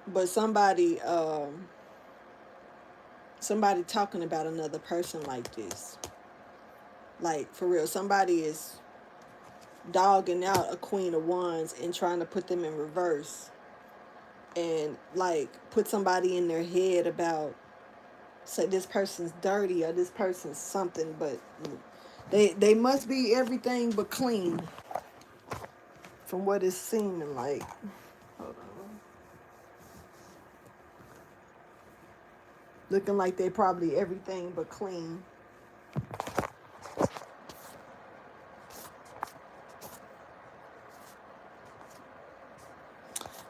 But somebody talking about another person like this, like for real. Somebody is dogging out a Queen of Wands and trying to put them in reverse, and like put somebody in their head about, say, this person's dirty or this person's something, but they must be everything but clean from what it's seeming like. Hold on. Looking like they probably everything but clean.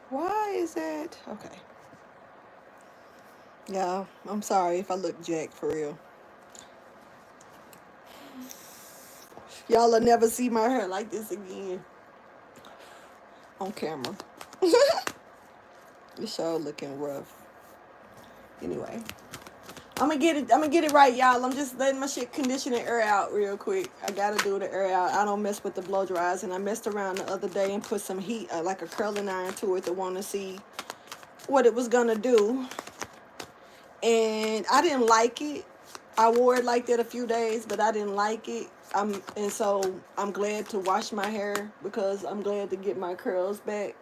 Why is that? Okay. Yeah, I'm sorry if I look jacked for real. Y'all will never see my hair like this again on camera. It's all looking rough. Anyway, I'm gonna get it right, y'all. I'm just letting my shit condition and air out real quick. I gotta do the air out. I don't mess with the blow dries, and I messed around the other day and put some heat, like a curling iron, to it to want to see what it was gonna do, and I didn't like it. I wore it like that a few days, but I didn't like it. So I'm glad to wash my hair because I'm glad to get my curls back.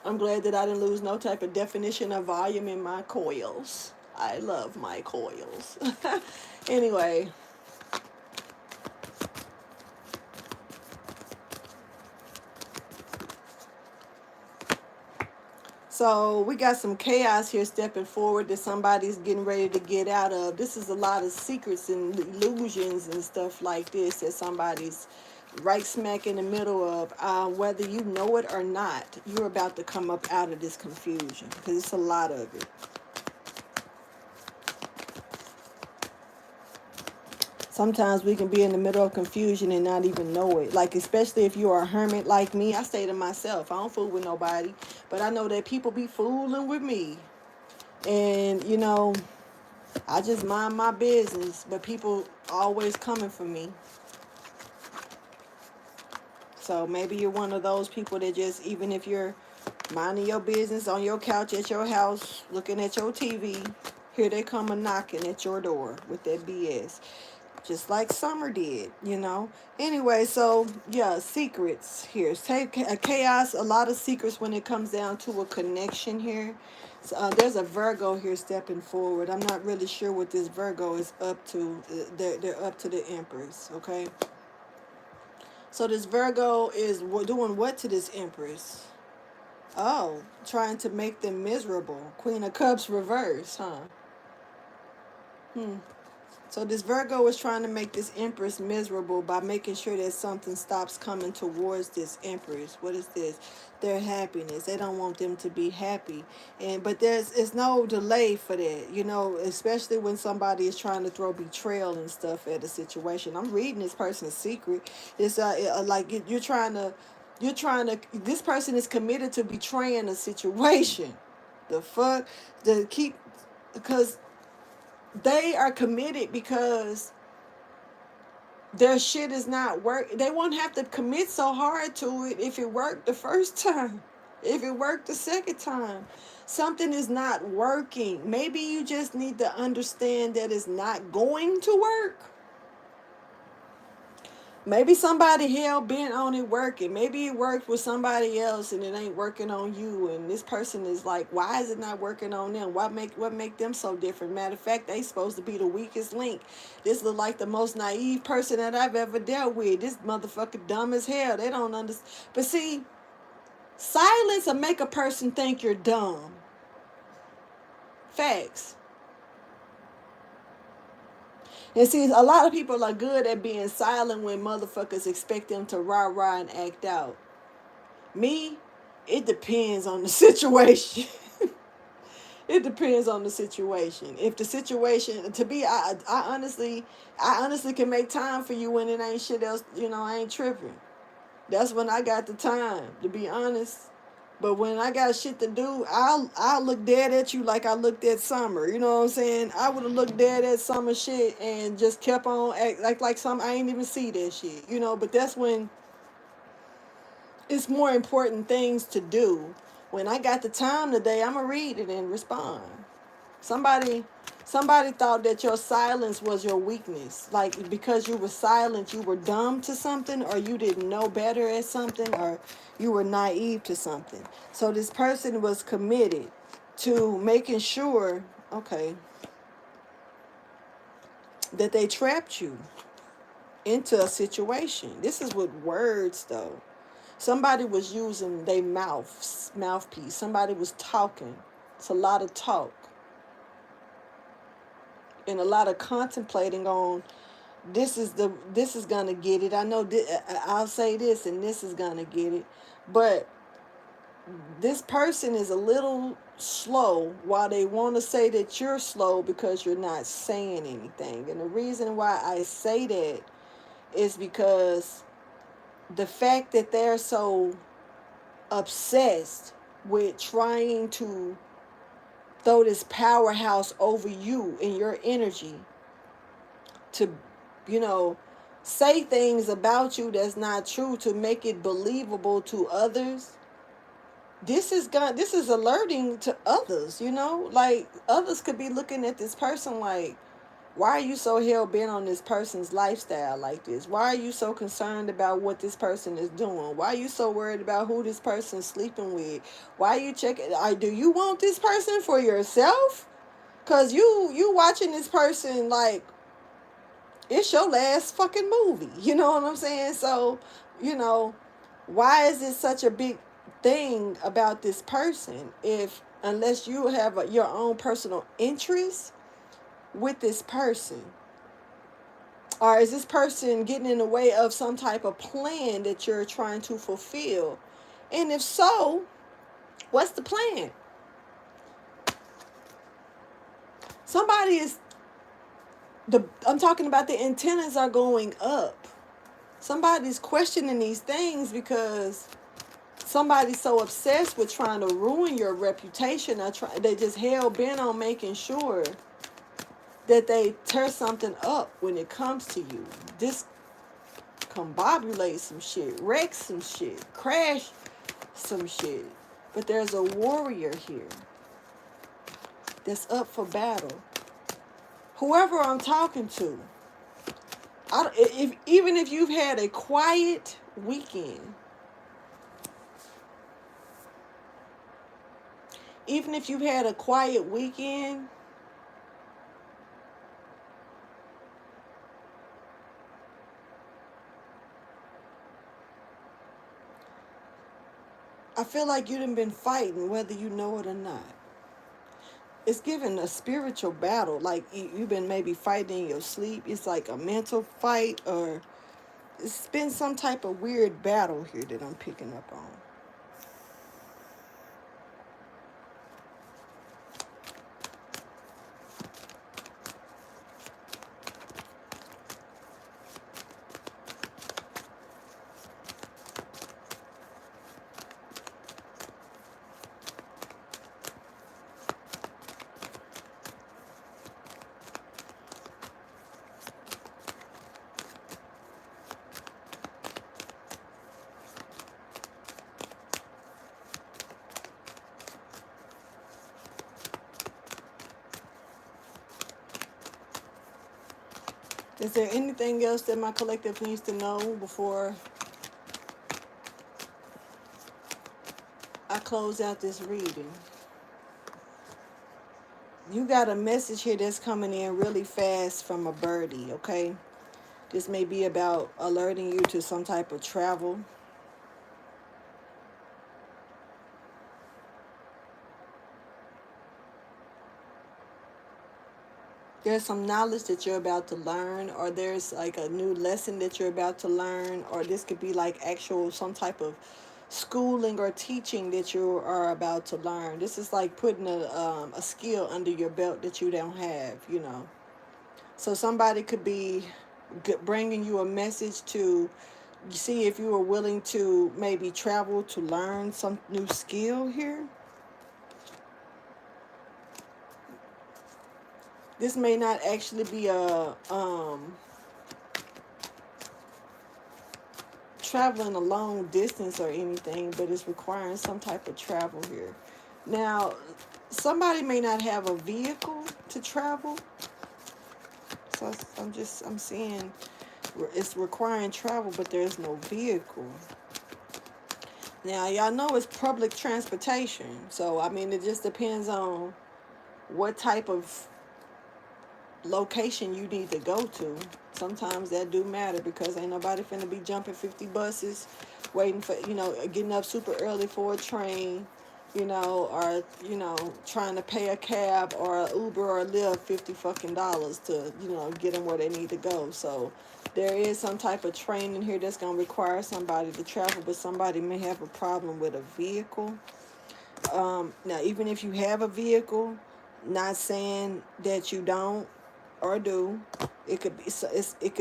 I'm glad that I didn't lose no type of definition or volume in my coils. I love my coils. Anyway, so we got some chaos here stepping forward that somebody's getting ready to get out of. This is a lot of secrets and illusions and stuff like this that somebody's right smack in the middle of. Whether you know it or not, you're about to come up out of this confusion because it's a lot of it. Sometimes we can be in the middle of confusion and not even know it. Like, especially if you're a hermit like me, I stay to myself. I don't fool with nobody. But I know that people be fooling with me. And, I just mind my business. But people always coming for me. So maybe you're one of those people that just, even if you're minding your business on your couch at your house, looking at your TV, here they come a knocking at your door with that BS. Just like Summer did. Anyway, so yeah, secrets here. Take a chaos, a lot of secrets when it comes down to a connection here. So, there's a Virgo here stepping forward. I'm not really sure what this Virgo is up to. They're up to the Empress, okay? So this Virgo is doing what to this Empress? Oh, trying to make them miserable. Queen of Cups reverse, huh? Hmm. So this Virgo is trying to make this Empress miserable by making sure that something stops coming towards this Empress. What is this? Their happiness. They don't want them to be happy. But it's no delay for that, especially when somebody is trying to throw betrayal and stuff at a situation. I'm reading this person's secret. It's like you're trying to this person is committed to betraying a situation. The fuck? To keep because they are committed because their shit is not work. They won't have to commit so hard to it if it worked the first time. If it worked the second time. Something is not working. Maybe you just need to understand that it's not going to work. Maybe somebody hell bent on it working. Maybe it worked with somebody else and it ain't working on you. And this person is like, why is it not working on them? What make them so different? Matter of fact, they supposed to be the weakest link. This look like the most naive person that I've ever dealt with. This motherfucker dumb as hell. They don't understand. But see, silence will make a person think you're dumb. facts. And see, a lot of people are good at being silent when motherfuckers expect them to rah-rah and act out. Me, it depends on the situation. It depends on the situation. If the situation, to be, I honestly can make time for you when it ain't shit else. I ain't tripping. That's when I got the time, to be honest. But when I got shit to do, I'll look dead at you like I looked at Summer. You know what I'm saying? I would have looked dead at Summer shit and just kept on act like some I ain't even see that shit. But that's when it's more important things to do. When I got the time today, I'ma read it and respond. Somebody somebody thought that your silence was your weakness. Like because you were silent, you were dumb to something, or you didn't know better at something, or you were naive to something. So this person was committed to making sure, okay, that they trapped you into a situation. This is with words though. Somebody was using their mouthpiece. Somebody was talking. It's a lot of talk. And a lot of contemplating on this is gonna get it. I know I'll say this and this is gonna get it. But this person is a little slow while they want to say that you're slow because you're not saying anything. And the reason why I say that is because the fact that they're so obsessed with trying to throw this powerhouse over you and your energy to, say things about you that's not true to make it believable to others. This is alerting to others, like others could be looking at this person like, why are you so hell bent on this person's lifestyle like this? Why are you so concerned about what this person is doing? Why are you so worried about who this person's sleeping with? Why are you checking? Do you want this person for yourself? Cause you watching this person like it's your last fucking movie. You know what I'm saying? So, why is it such a big thing about this person if unless you have your own personal interest with this person? Or is this person getting in the way of some type of plan that you're trying to fulfill? And if so, what's the plan? I'm talking about the antennas are going up. Somebody's questioning these things because somebody's so obsessed with trying to ruin your reputation. They just hell bent on making sure that they tear something up when it comes to you. Discombobulate some shit, wreck some shit, crash some shit. But there's a warrior here that's up for battle. Whoever I'm talking to, even if you've had a quiet weekend, I feel like you done been fighting whether you know it or not. It's given a spiritual battle, like you've been maybe fighting in your sleep. It's like a mental fight, or it's been some type of weird battle here that I'm picking up on. Is there anything else that my collective needs to know before I close out this reading? You got a message here that's coming in really fast from a birdie, okay? This may be about alerting you to some type of travel. There's some knowledge that you're about to learn, or there's like a new lesson that you're about to learn, or this could be like actual some type of schooling or teaching that you are about to learn. This is like putting a skill under your belt that you don't have, you know. So somebody could be bringing you a message to see if you are willing to maybe travel to learn some new skill here. This may not actually be a traveling a long distance or anything, but it's requiring some type of travel here. Now, somebody may not have a vehicle to travel, so I'm seeing it's requiring travel, but there's no vehicle. Now, y'all know it's public transportation, so I mean it just depends on what type of location you need to go to. Sometimes that do matter because ain't nobody finna be jumping 50 buses waiting for, you know, getting up super early for a train, you know, or, you know, trying to pay a cab or a Uber or a Lyft 50 fucking dollars to, you know, get them where they need to go. So there is some type of training here that's going to require somebody to travel, but somebody may have a problem with a vehicle. Now, even if you have a vehicle, not saying that you don't or do. It could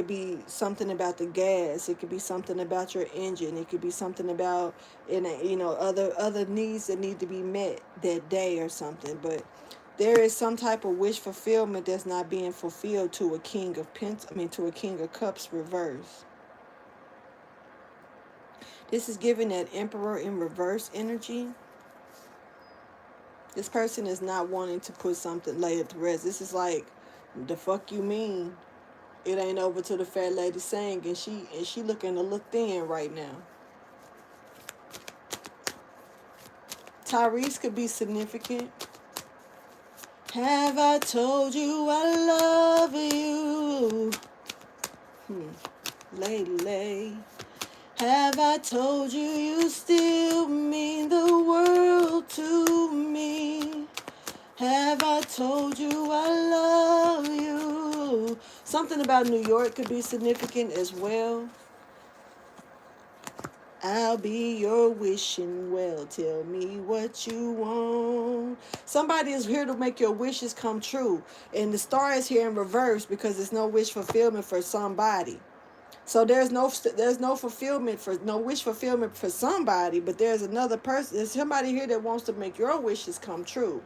be something about the gas. It could be something about your engine. It could be something about you know other needs that need to be met that day or something. But there is some type of wish fulfillment that's not being fulfilled to a king of to a king of cups reverse. This is giving that emperor in reverse energy. This person is not wanting to put something lay it to rest. This is like, the fuck you mean? It ain't over to the fat lady saying, and she looking a little thin right now. Tyrese could be significant. Have I told you I love you? Lady. Have I told you you still mean the world to me? Have I told you I love you? Something about New York could be significant as well. I'll be your wishing well. Tell me what you want. Somebody is here to make your wishes come true. And the star is here in reverse because there's no wish fulfillment for somebody. So there's no fulfillment for no wish fulfillment for somebody, but there's another person. There's somebody here that wants to make your wishes come true.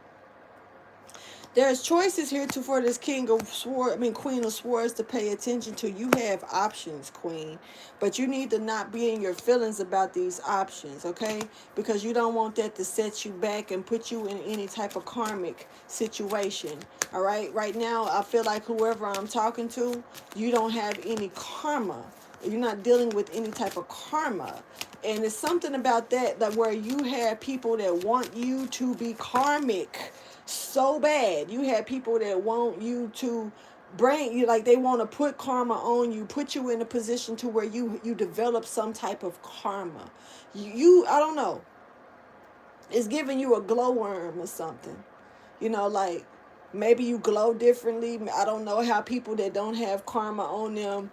There's choices here for this Queen of Swords to pay attention to. You have options, Queen, but you need to not be in your feelings about these options, okay? Because you don't want that to set you back and put you in any type of karmic situation, all right? Right now, I feel like whoever I'm talking to, you don't have any karma. You're not dealing with any type of karma. And it's something about that where you have people that want you to be karmic so bad. You have people that want you to bring you, like they want to put karma on you, put you in a position to where you develop some type of karma. I don't know. It's giving you a glowworm or something. You know, like maybe you glow differently. I don't know how people that don't have karma on them,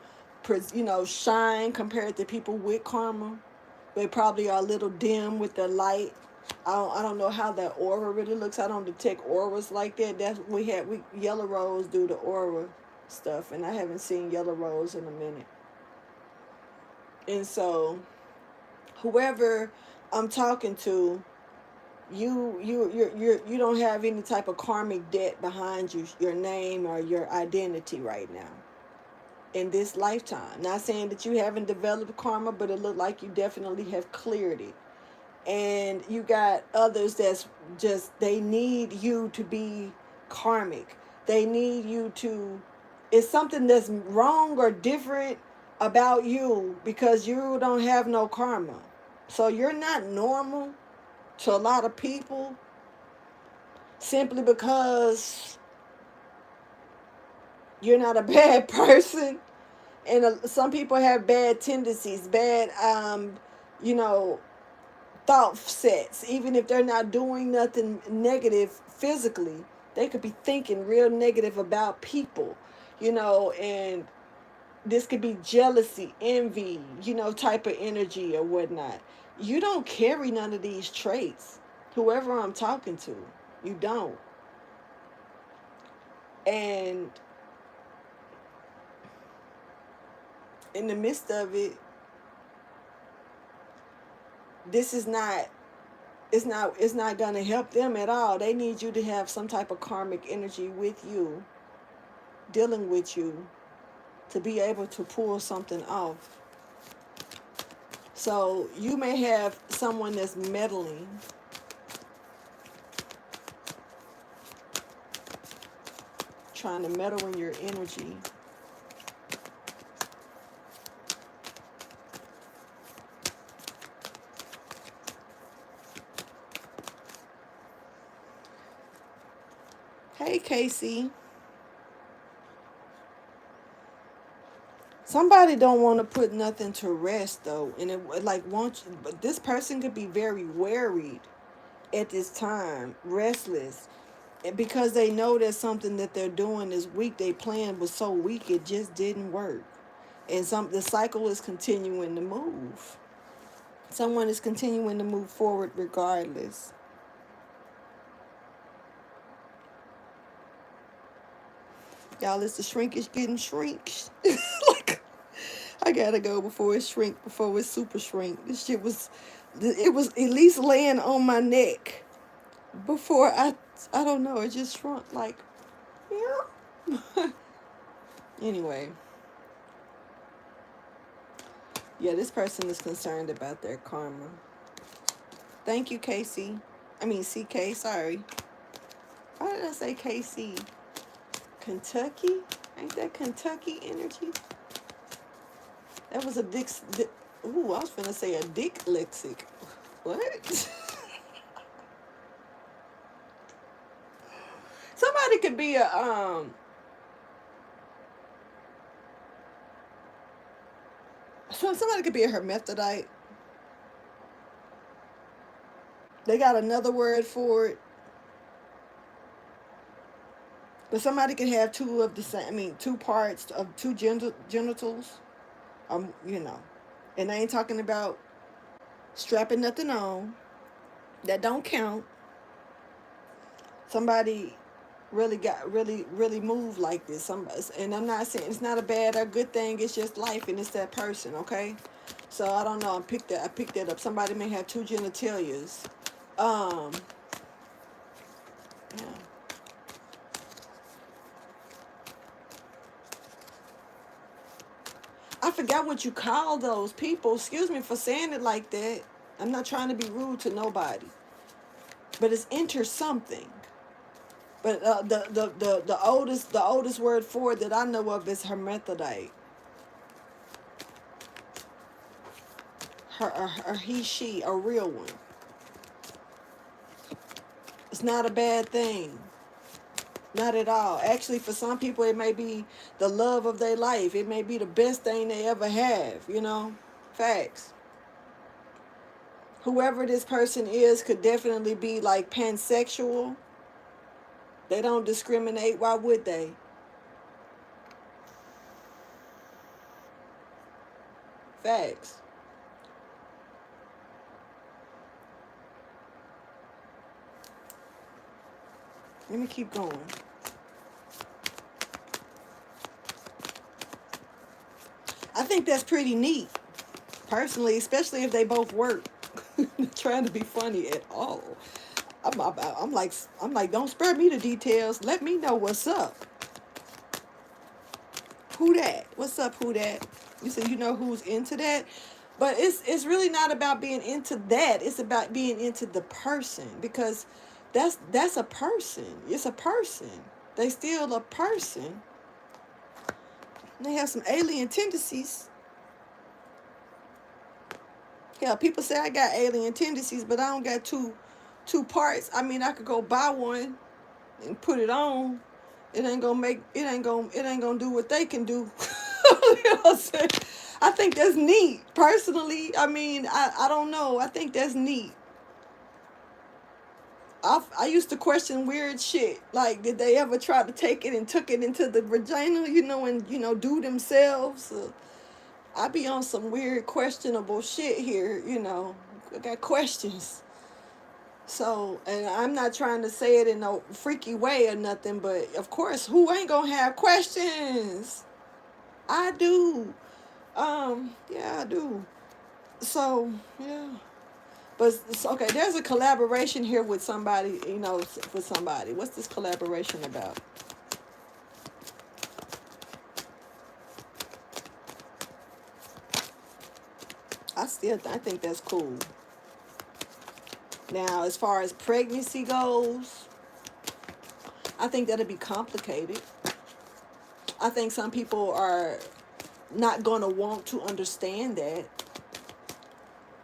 shine compared to people with karma. They probably are a little dim with the light. I don't know how that aura really looks. I don't detect auras like that. Yellow Rose do the aura stuff, and I haven't seen Yellow Rose in a minute. And so, whoever I'm talking to, you don't have any type of karmic debt behind you, your name or your identity right now. In this lifetime, not saying that you haven't developed karma, but it looked like you definitely have cleared it. And you got others that's just, they need you to be karmic. They need you to, it's something that's wrong or different about you because you don't have no karma. So you're not normal to a lot of people simply because you're not a bad person. And some people have bad tendencies, bad, thought sets, even if they're not doing nothing negative physically. They could be thinking real negative about people, you know, and this could be jealousy, envy, you know, type of energy or whatnot. You don't carry none of these traits. Whoever I'm talking to, you don't. And in the midst of it, this is not it's not going to help them at all. They need you to have some type of karmic energy with you, dealing with you, to be able to pull something off. So you may have someone that's meddling, trying to meddle in your energy. Hey, Casey. Somebody don't want to put nothing to rest though, and it like wants. But this person could be very worried at this time, restless, and because they know that something that they're doing is weak. They plan was so weak it just didn't work, and the cycle is continuing to move. Someone is continuing to move forward regardless. Y'all, it's the shrinkage getting shrinked. Like, I gotta go before it shrink, before it super shrink. This shit it was at least laying on my neck before I don't know, it just shrunk like, yeah. Anyway, yeah, this person is concerned about their karma. Thank you, Casey. I mean, CK, sorry. Why did I say KC? Kentucky? Ain't that Kentucky energy? That was a ooh, I was finna say a dick lexic. What? Somebody could be somebody could be a hermaphrodite. They got another word for it. But somebody could have two of the same, I mean, two parts of two genitals. You know. And I ain't talking about strapping nothing on. That don't count. Somebody really moved like this. And I'm not saying it's not a bad or good thing. It's just life, and it's that person, okay? So I don't know. I picked that up. Somebody may have two genitalias. Yeah. I forgot what you call those people. Excuse me for saying it like that. I'm not trying to be rude to nobody. But it's enter something. But the oldest word for it that I know of is hermaphrodite. Her he she, a real one. It's not a bad thing. Not at all. Actually, for some people, it may be the love of their life. It may be the best thing they ever have, you know? Facts. Whoever this person is could definitely be like pansexual. They don't discriminate. Why would they? Facts. Let me keep going. I think that's pretty neat, personally, especially if they both work. Trying to be funny at all. I'm like, don't spare me the details. Let me know what's up. Who that? What's up? Who that? You say you know who's into that, but it's really not about being into that. It's about being into the person, because that's a person. It's a person. They still a person. They have some alien tendencies. Yeah, people say I got alien tendencies, but I don't got two parts. I mean, I could go buy one and put it on. It ain't gonna do what they can do. You know what I'm saying? I think that's neat. Personally, I mean, I don't know. I think that's neat. I used to question weird shit. Like, did they ever try to take it and took it into the vagina, and, do themselves? I be on some weird, questionable shit here. I got questions. So, and I'm not trying to say it in no freaky way or nothing, but of course, who ain't gonna have questions? I do. Yeah, I do. So, yeah. But okay, there's a collaboration here with somebody, with somebody. What's this collaboration about? I think that's cool. Now, as far as pregnancy goes, I think that'll be complicated. I think some people are not going to want to understand that.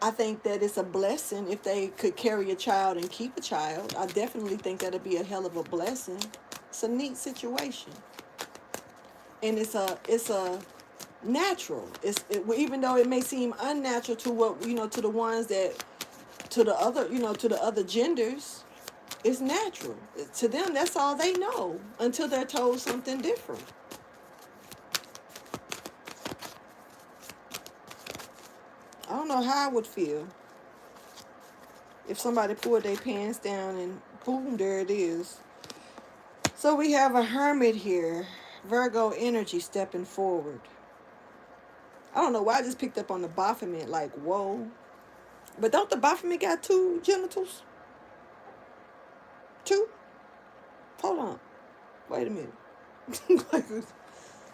I think that it's a blessing if they could carry a child and keep a child. I definitely think that'd be a hell of a blessing. It's a neat situation, and it's a natural. Even though it may seem unnatural to to the ones that to the other genders, it's natural to them. That's all they know until they're told something different. I don't know how I would feel if somebody pulled their pants down and boom, there it is. So we have a hermit here, Virgo energy stepping forward. I don't know why I just picked up on the Baphomet, like, whoa. But don't the Baphomet got two genitals? Two? Hold on. Wait a minute.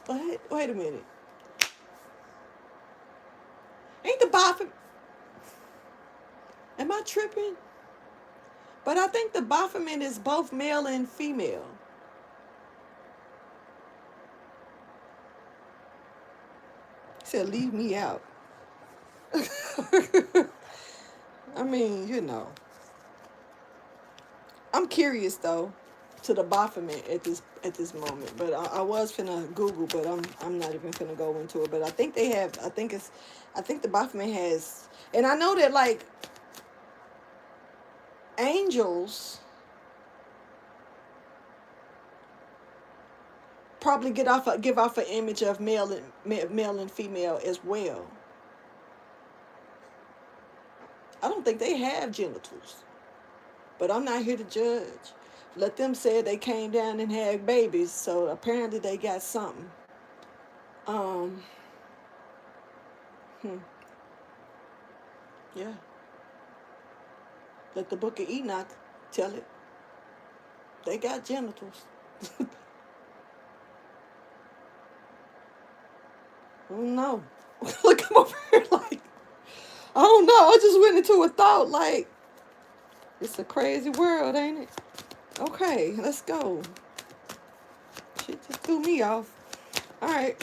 What? Wait a minute. Ain't the Baphomet... Am I tripping? But I think the Baphomet is both male and female. He said, leave me out. I mean, I'm curious though to the Baphomet at this moment. But I was finna Google, but I'm not even finna go into it. But I think they have. I think the Baphomet has, and I know that like angels probably give off an image of male and female as well. I don't think they have genitals, but I'm not here to judge. Let them say they came down and had babies, so apparently they got something. Um, hmm, yeah. Let the Book of Enoch tell it. They got genitals. I don't know. Look, I'm over here like, I don't know. I just went into a thought like, it's a crazy world, ain't it? Okay, let's go. Shit just threw me off. All right.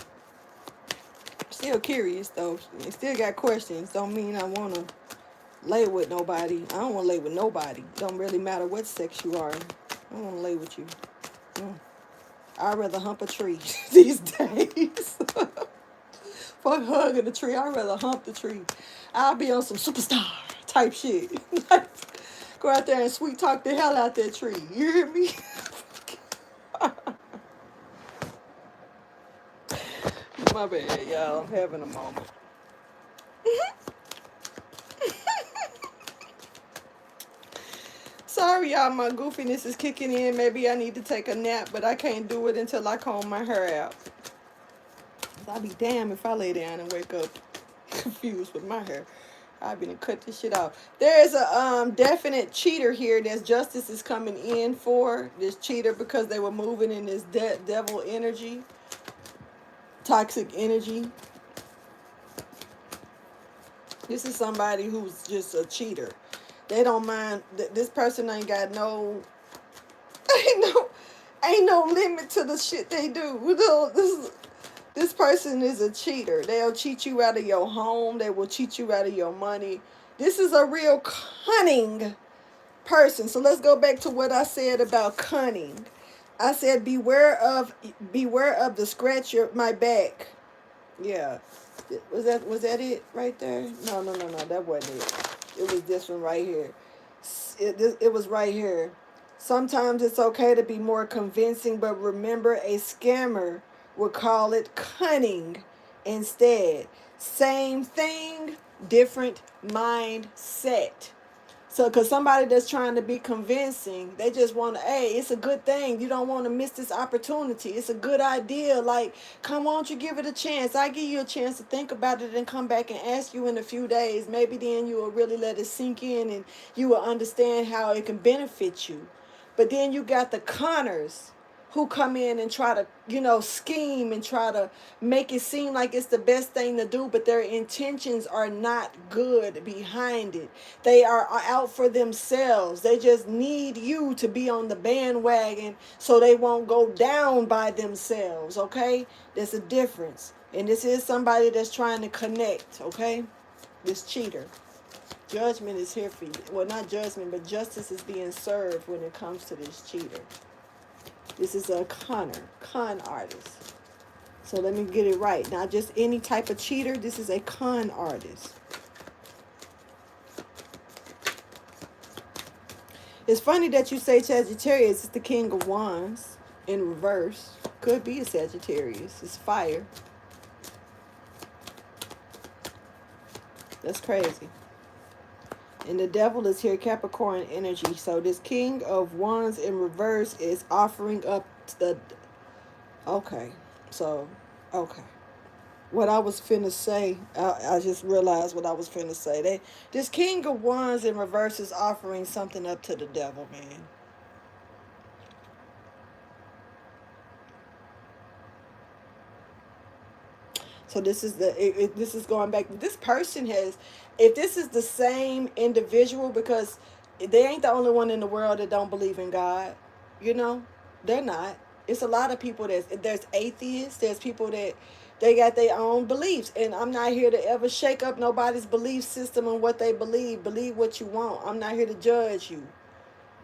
Still curious though. Still got questions. Don't mean I want to lay with nobody. I don't want to lay with nobody. Don't really matter what sex you are. I don't want to lay with you. I'd rather hump a tree these days. Fuck hugging the tree. I'd rather hump the tree. I'll be on some superstar type shit. Go out there and sweet talk the hell out that tree. You hear me? My bad, y'all. I'm having a moment. Sorry, y'all. My goofiness is kicking in. Maybe I need to take a nap, but I can't do it until I comb my hair out. I'll be damned if I lay down and wake up confused with my hair. I've been to cut this shit off. There is a definite cheater here that justice is coming in for. This cheater because they were moving in this devil energy. Toxic energy. This is somebody who's just a cheater. They don't mind. This person ain't got no... Ain't no limit to the shit they do. This person is a cheater. They'll cheat you out of your home. They will cheat you out of your money. This is a real cunning person. So let's go back to what I said about cunning. I said beware of the scratch my back. Yeah. Was that it right there? No, that wasn't it. It was this one right here. it was right here. Sometimes it's okay to be more convincing, but remember, a scammer would call it cunning instead. Same thing, different mindset. So, because somebody that's trying to be convincing, they just want to, hey, it's a good thing. You don't want to miss this opportunity. It's a good idea. Like, come on, you give it a chance. I give you a chance to think about it and come back and ask you in a few days. Maybe then you will really let it sink in and you will understand how it can benefit you. But then you got the conners who come in and try to, scheme and try to make it seem like it's the best thing to do, but their intentions are not good behind it. They are out for themselves. They just need you to be on the bandwagon so they won't go down by themselves, okay? There's a difference. And this is somebody that's trying to connect, okay? This cheater. Judgment is here for you. Well, not judgment, but justice is being served when it comes to this cheater. This is a con artist. So let me get it right. Not just any type of cheater. This is a con artist. It's funny that you say Sagittarius. It's the King of Wands in reverse. Could be a Sagittarius. It's fire. That's crazy. And the devil is here, Capricorn energy. So this King of Wands in reverse is offering up the... Okay. So, okay. What I was finna say, I just realized what I was finna say. This King of Wands in reverse is offering something up to the devil, man. So this is this is going back. This person has, if this is the same individual, because they ain't the only one in the world that don't believe in God, they're not. It's a lot of people there's atheists. There's people that they got their own beliefs, and I'm not here to ever shake up nobody's belief system and what they believe. Believe what you want. I'm not here to judge you.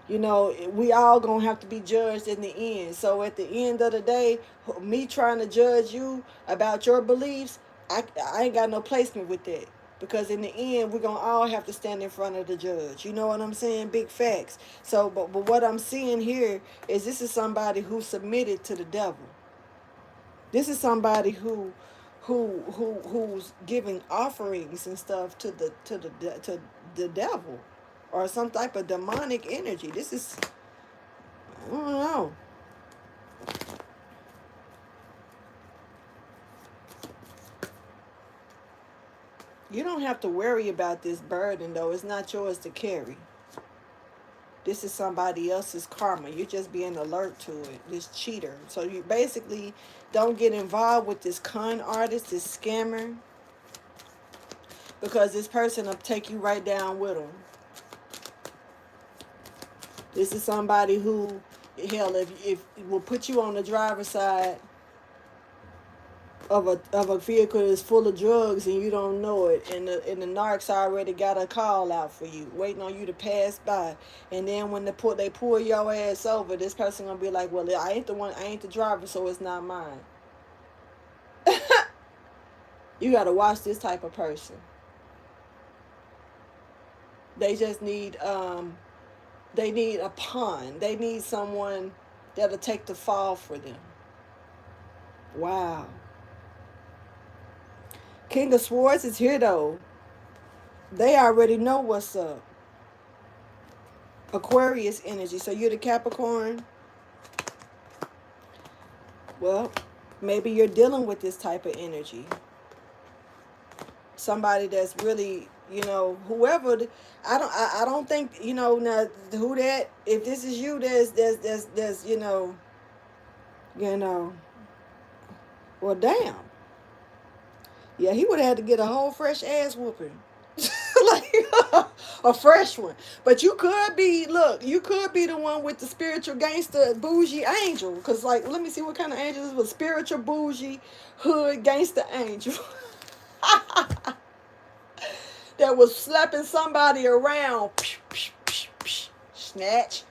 We all gonna have to be judged in the end. So at the end of the day, me trying to judge you about your beliefs, I ain't got no placement with that. Because in the end, we're gonna all have to stand in front of the judge. You know what I'm saying? Big facts. So, but what I'm seeing here is this is somebody who submitted to the devil. This is somebody who's giving offerings and stuff to the devil. Or some type of demonic energy. This is, I don't know. You don't have to worry about this burden, though. It's not yours to carry. This is somebody else's karma. You're just being alert to it. This cheater. So you basically don't get involved with this con artist, this scammer. Because this person will take you right down with them. This is somebody who, hell, if will put you on the driver's side of a vehicle that's full of drugs and you don't know it, and the narcs already got a call out for you, waiting on you to pass by, and then when they pull your ass over, this person gonna be like, well, I ain't the driver, so it's not mine. You gotta watch this type of person. They just need they need a pawn. They need someone that'll take the fall for them. Wow. King of Swords is here, though. They already know what's up. Aquarius energy. So you're the Capricorn. Well, maybe you're dealing with this type of energy. Somebody that's really... whoever, I don't think, now who that, if this is you, there's well, damn. Yeah, he would have had to get a whole fresh ass whooping. Like, a fresh one. But you could be the one with the spiritual gangster bougie angel. Because, like, let me see what kind of angel this was. Spiritual bougie hood gangster angel. That was slapping somebody around. Snatch.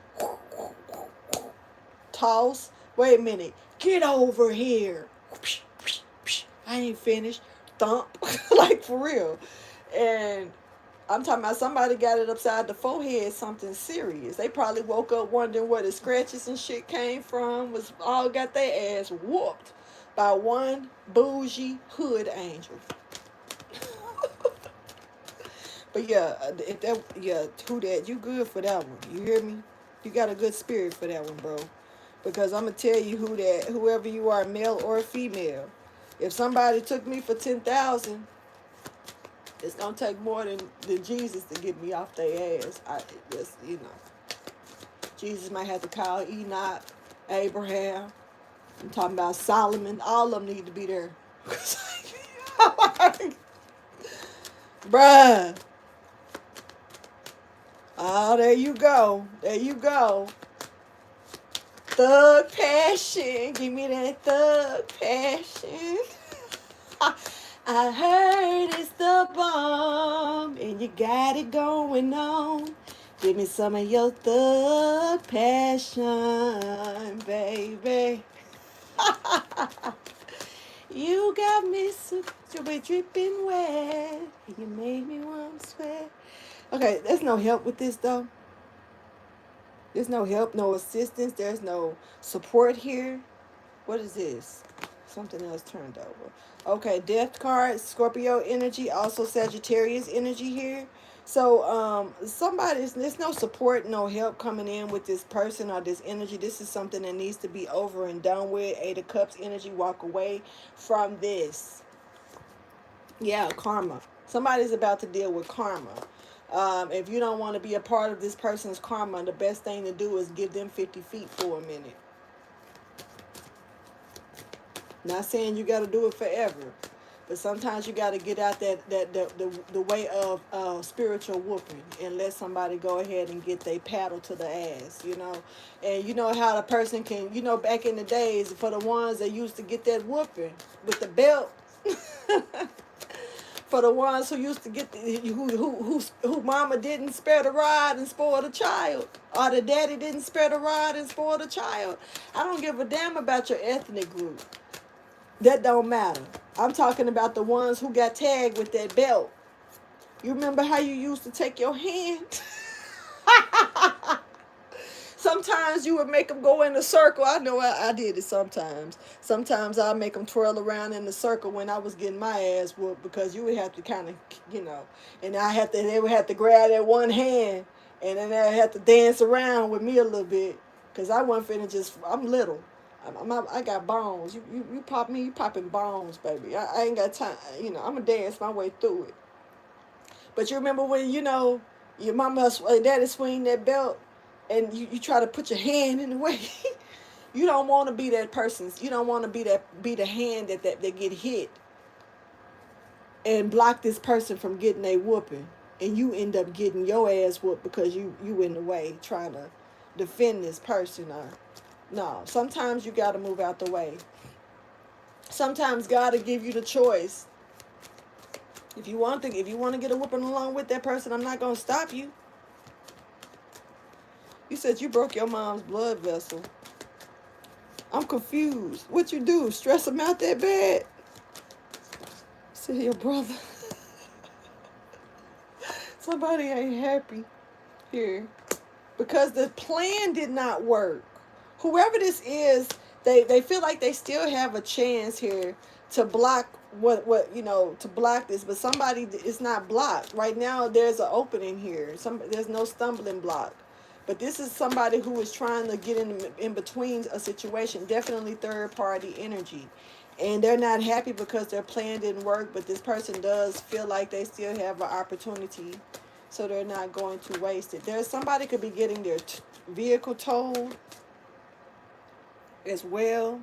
Toss. Wait a minute. Get over here. I ain't finished. Thump. Like, for real. And I'm talking about somebody got it upside the forehead, something serious. They probably woke up wondering where the scratches and shit came from, was all got their ass whooped by one bougie hood angel. But yeah, if that, yeah, who that, you good for that one. You hear me? You got a good spirit for that one, bro. Because I'm gonna tell you who that, whoever you are, male or female. If somebody took me for 10,000, it's gonna take more than Jesus to get me off their ass. I just, you know, Jesus might have to call Enoch, Abraham. I'm talking about Solomon. All of them need to be there. Bruh. Oh, there you go. There you go. Thug passion. Give me that thug passion. I heard it's the bomb and you got it going on. Give me some of your thug passion, baby. You got me so dripping wet. You made me want to sweat. Okay, there's no help with this though. There's no help, no assistance. There's no support here. What is this? Something else turned over. Okay, death card, Scorpio energy, also Sagittarius energy here. So there's no support, no help coming in with this person or this energy. This is something that needs to be over and done with. Eight of Cups energy, walk away from this. Yeah, karma. Somebody's about to deal with karma. If you don't want to be a part of this person's karma, the best thing to do is give them 50 feet for a minute. Not saying you got to do it forever, but sometimes you got to get out the way of spiritual whooping and let somebody go ahead and get their paddle to the ass, you know. And you know how the person can, you know, back in the days, for the ones that used to get that whooping with the belt. For the ones who used to get who mama didn't spare the rod and spoil the child, or the daddy didn't spare the rod and spoil the child. I don't give a damn about your ethnic group. That don't matter. I'm talking about the ones who got tagged with that belt. You remember how you used to take your hand? Sometimes you would make them go in a circle. I know I did it sometimes. Sometimes I make them twirl around in the circle when I was getting my ass whooped, because you would have to kind of, you know, and they would have to grab that one hand, and then they have to dance around with me a little bit, because I wasn't finna just, I'm little. I got bones. You pop me, you popping bones, baby. I ain't got time. You know, I'm going to dance my way through it. But you remember when, you know, your mama, daddy swing that belt, and you try to put your hand in the way. You don't want to be that person's. You don't want to be the hand that get hit and block this person from getting a whooping, and you end up getting your ass whooped because you in the way trying to defend this person. No, sometimes you got to move out the way. Sometimes God will give you the choice. If you want to get a whooping along with that person, I'm not gonna stop you. You said you broke your mom's blood vessel. I'm confused. What you do? Stress him out that bad? Say your brother. Somebody ain't happy here because the plan did not work. Whoever this is, they feel like they still have a chance here to block what you know, to block this, but somebody is not blocked right now. There's an opening here. There's no stumbling block. But this is somebody who is trying to get in between a situation. Definitely third party energy. And they're not happy because their plan didn't work. But this person does feel like they still have an opportunity. So they're not going to waste it. There's somebody could be getting their vehicle towed as well.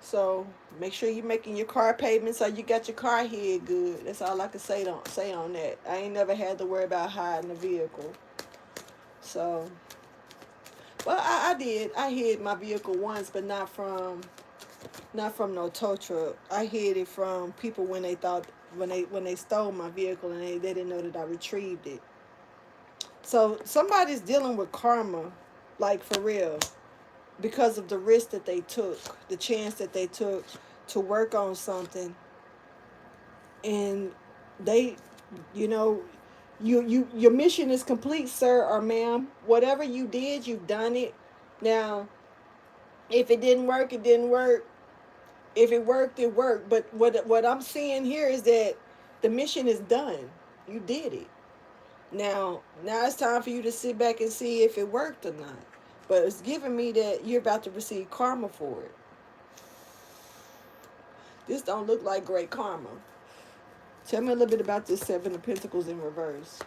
So make sure you're making your car payments so you got your car hid good. That's all I can say on that. I ain't never had to worry about hiding a vehicle. So, well, I did. I hid my vehicle once, but not from no tow truck. I hid it from people when they stole my vehicle, and they didn't know that I retrieved it. So somebody's dealing with karma, like for real, because of the risk that they took, the chance that they took to work on something, and they, you know, your mission is complete, sir or ma'am. Whatever you did, you've done it. Now, if it didn't work, it didn't work. If it worked, it worked. But what I'm seeing here is that the mission is done. You did it. Now it's time for you to sit back and see if it worked or not. But it's giving me that you're about to receive karma for it. This don't look like great karma. Tell me a little bit about this Seven of Pentacles in reverse.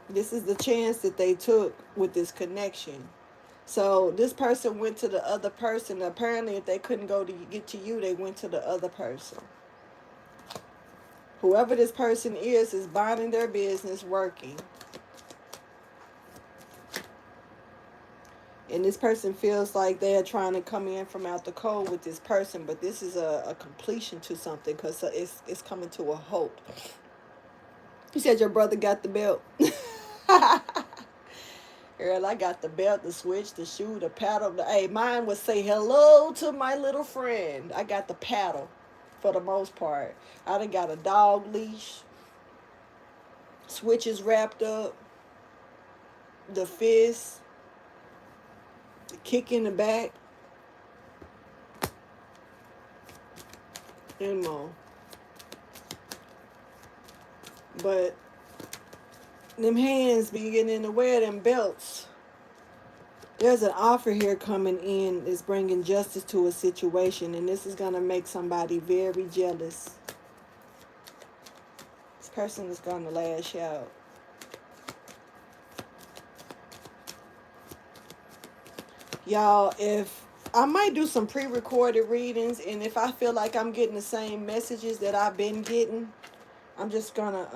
This is the chance that they took with this connection. So this person went to the other person. Apparently, if they couldn't go to get to you, they went to the other person. Whoever this person is minding their business, working. And this person feels like they're trying to come in from out the cold with this person, but this is a completion to something, because it's coming to a halt. You said your brother got the belt. Girl, I got the belt, the switch, the shoe, the paddle. Hey, mine would say hello to my little friend. I got the paddle for the most part. I done got a dog leash. Switches wrapped up. The fist. The kick in the back. And more. But them hands be getting in the way of them belts. There's an offer here coming in that's bringing justice to a situation, and this is going to make somebody very jealous. This person is going to lash out. Y'all, if I might do some pre-recorded readings, and if I feel like I'm getting the same messages that I've been getting, I'm just gonna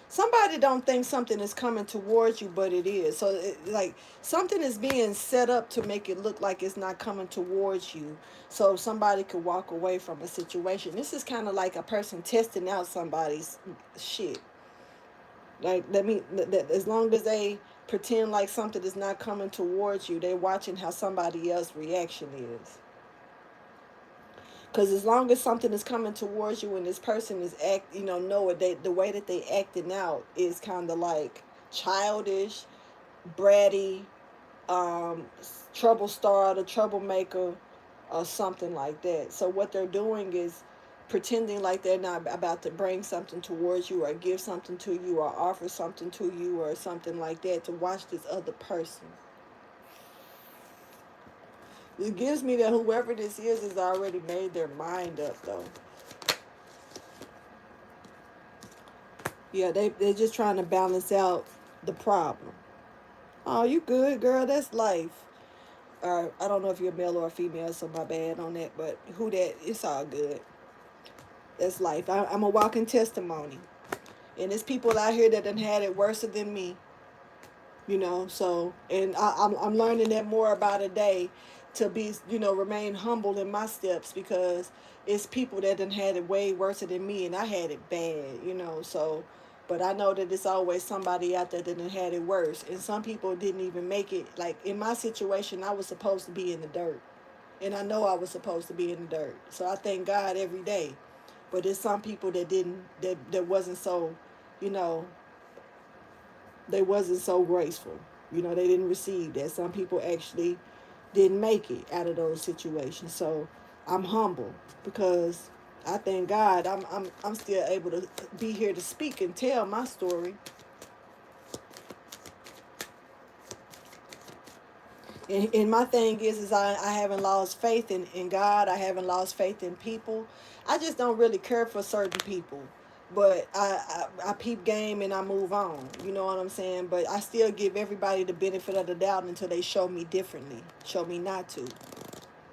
somebody don't think something is coming towards you, but it is. So like something is being set up to make it look like it's not coming towards you, so somebody could walk away from a situation. This is kind of like a person testing out somebody's shit. Like, as long as they pretend like something is not coming towards you, they're watching how somebody else's reaction is. Because as long as something is coming towards you and this person is know it, the way that they acting out is kind of like childish, bratty, trouble starter, troublemaker, or something like that. So what they're doing is pretending like they're not about to bring something towards you or give something to you or offer something to you or something like that to watch this other person. It gives me that whoever this is has already made their mind up, though. Yeah, they're just trying to balance out the problem. Oh, you good, girl. That's life. Or I don't know if you're male or female, so my bad on that. But who that, it's all good. That's life. I'm a walking testimony. And there's people out here that done had it worse than me. So, and I'm learning that more about a day, to be, remain humble in my steps, because it's people that done had it way worse than me, and I had it bad, so, but I know that it's always somebody out there that done had it worse, and some people didn't even make it. Like, in my situation, I was supposed to be in the dirt, and I know I was supposed to be in the dirt, so I thank God every day, but there's some people that didn't, that wasn't so, they wasn't so graceful. They didn't receive that. Some people actually didn't make it out of those situations. So I'm humble, because I thank God I'm still able to be here to speak and tell my story. And my thing is I haven't lost faith in God. I haven't lost faith in people. I just don't really care for certain people. But I peep game and I move on. You know what I'm saying? But I still give everybody the benefit of the doubt until they show me differently. Show me not to.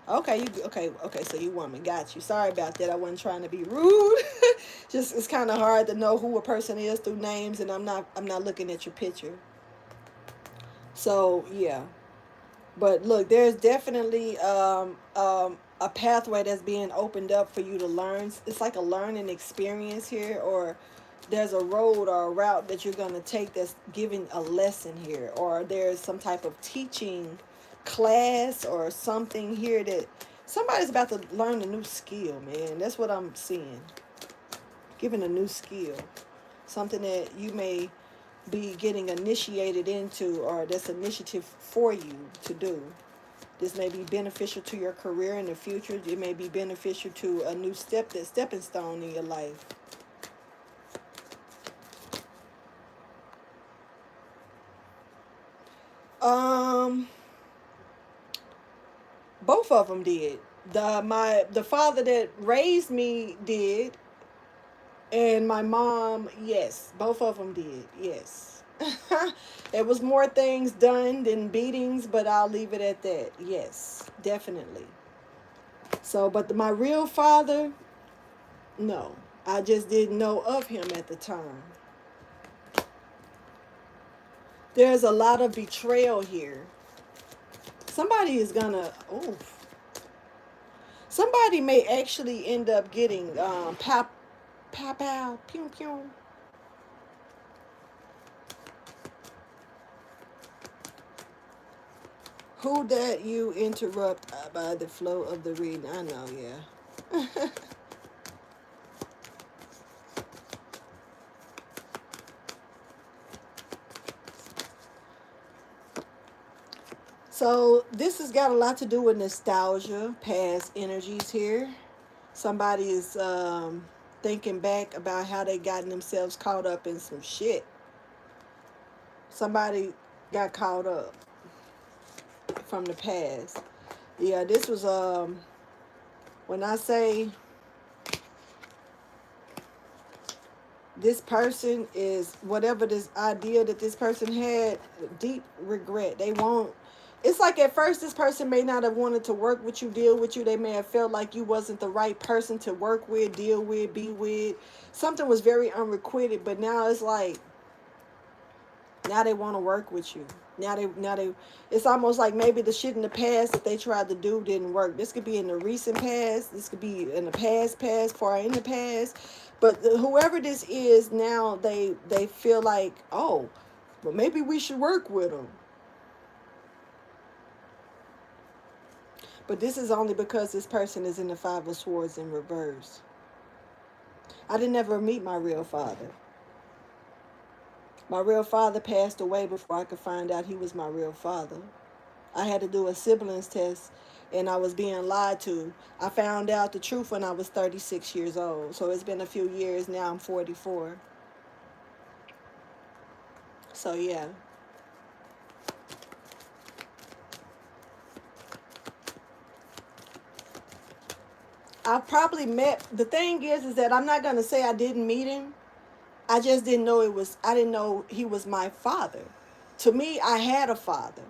Okay, okay, so you woman, got you. Sorry about that. I wasn't trying to be rude. Just, it's kind of hard to know who a person is through names, and I'm not looking at your picture. So, yeah. But look, there's definitely a pathway that's being opened up for you to learn. It's like a learning experience here, or there's a road or a route that you're going to take that's giving a lesson here, or there's some type of teaching class or something here Somebody's about to learn a new skill, man. That's what I'm seeing. Given a new skill. Something that you may be getting initiated into, or that's initiative for you to do. This may be beneficial to your career in the future. It may be beneficial to a new stepping stone in your life. Both of them did. The father that raised me did, and my mom, yes, both of them did. Yes. There was more things done than beatings, but I'll leave it at that. Yes, definitely. So, but my real father, no. I just didn't know of him at the time. There's a lot of betrayal here. Somebody is gonna, oh, somebody may actually end up getting pow, pew, pew. Who that you interrupt by the flow of the reading? I know, yeah. So this has got a lot to do with nostalgia, past energies here. Somebody is thinking back about how they gotten themselves caught up in some shit. Somebody got caught up from the past. Yeah, this was when I say this person is whatever this idea that this person had, deep regret. They won't. It's like at first this person may not have wanted to work with you, deal with you. They may have felt like you wasn't the right person to work with, deal with, be with. Something was very unrequited, but now it's like now they want to work with you. Now they it's almost like maybe the shit in the past that they tried to do didn't work. This could be in the recent past, this could be in the past, far in the past. But whoever this is now, they feel like, oh, well, maybe we should work with them. But this is only because this person is in the Five of Swords in reverse. I didn't ever meet my real father. My real father passed away before I could find out he was my real father. I had to do a siblings test, and I was being lied to. I found out the truth when I was 36 years old. So it's been a few years now. I'm 44. So yeah. I probably met, the thing is that I'm not going to say I didn't meet him. I just didn't know I didn't know he was my father. To me, I had a father.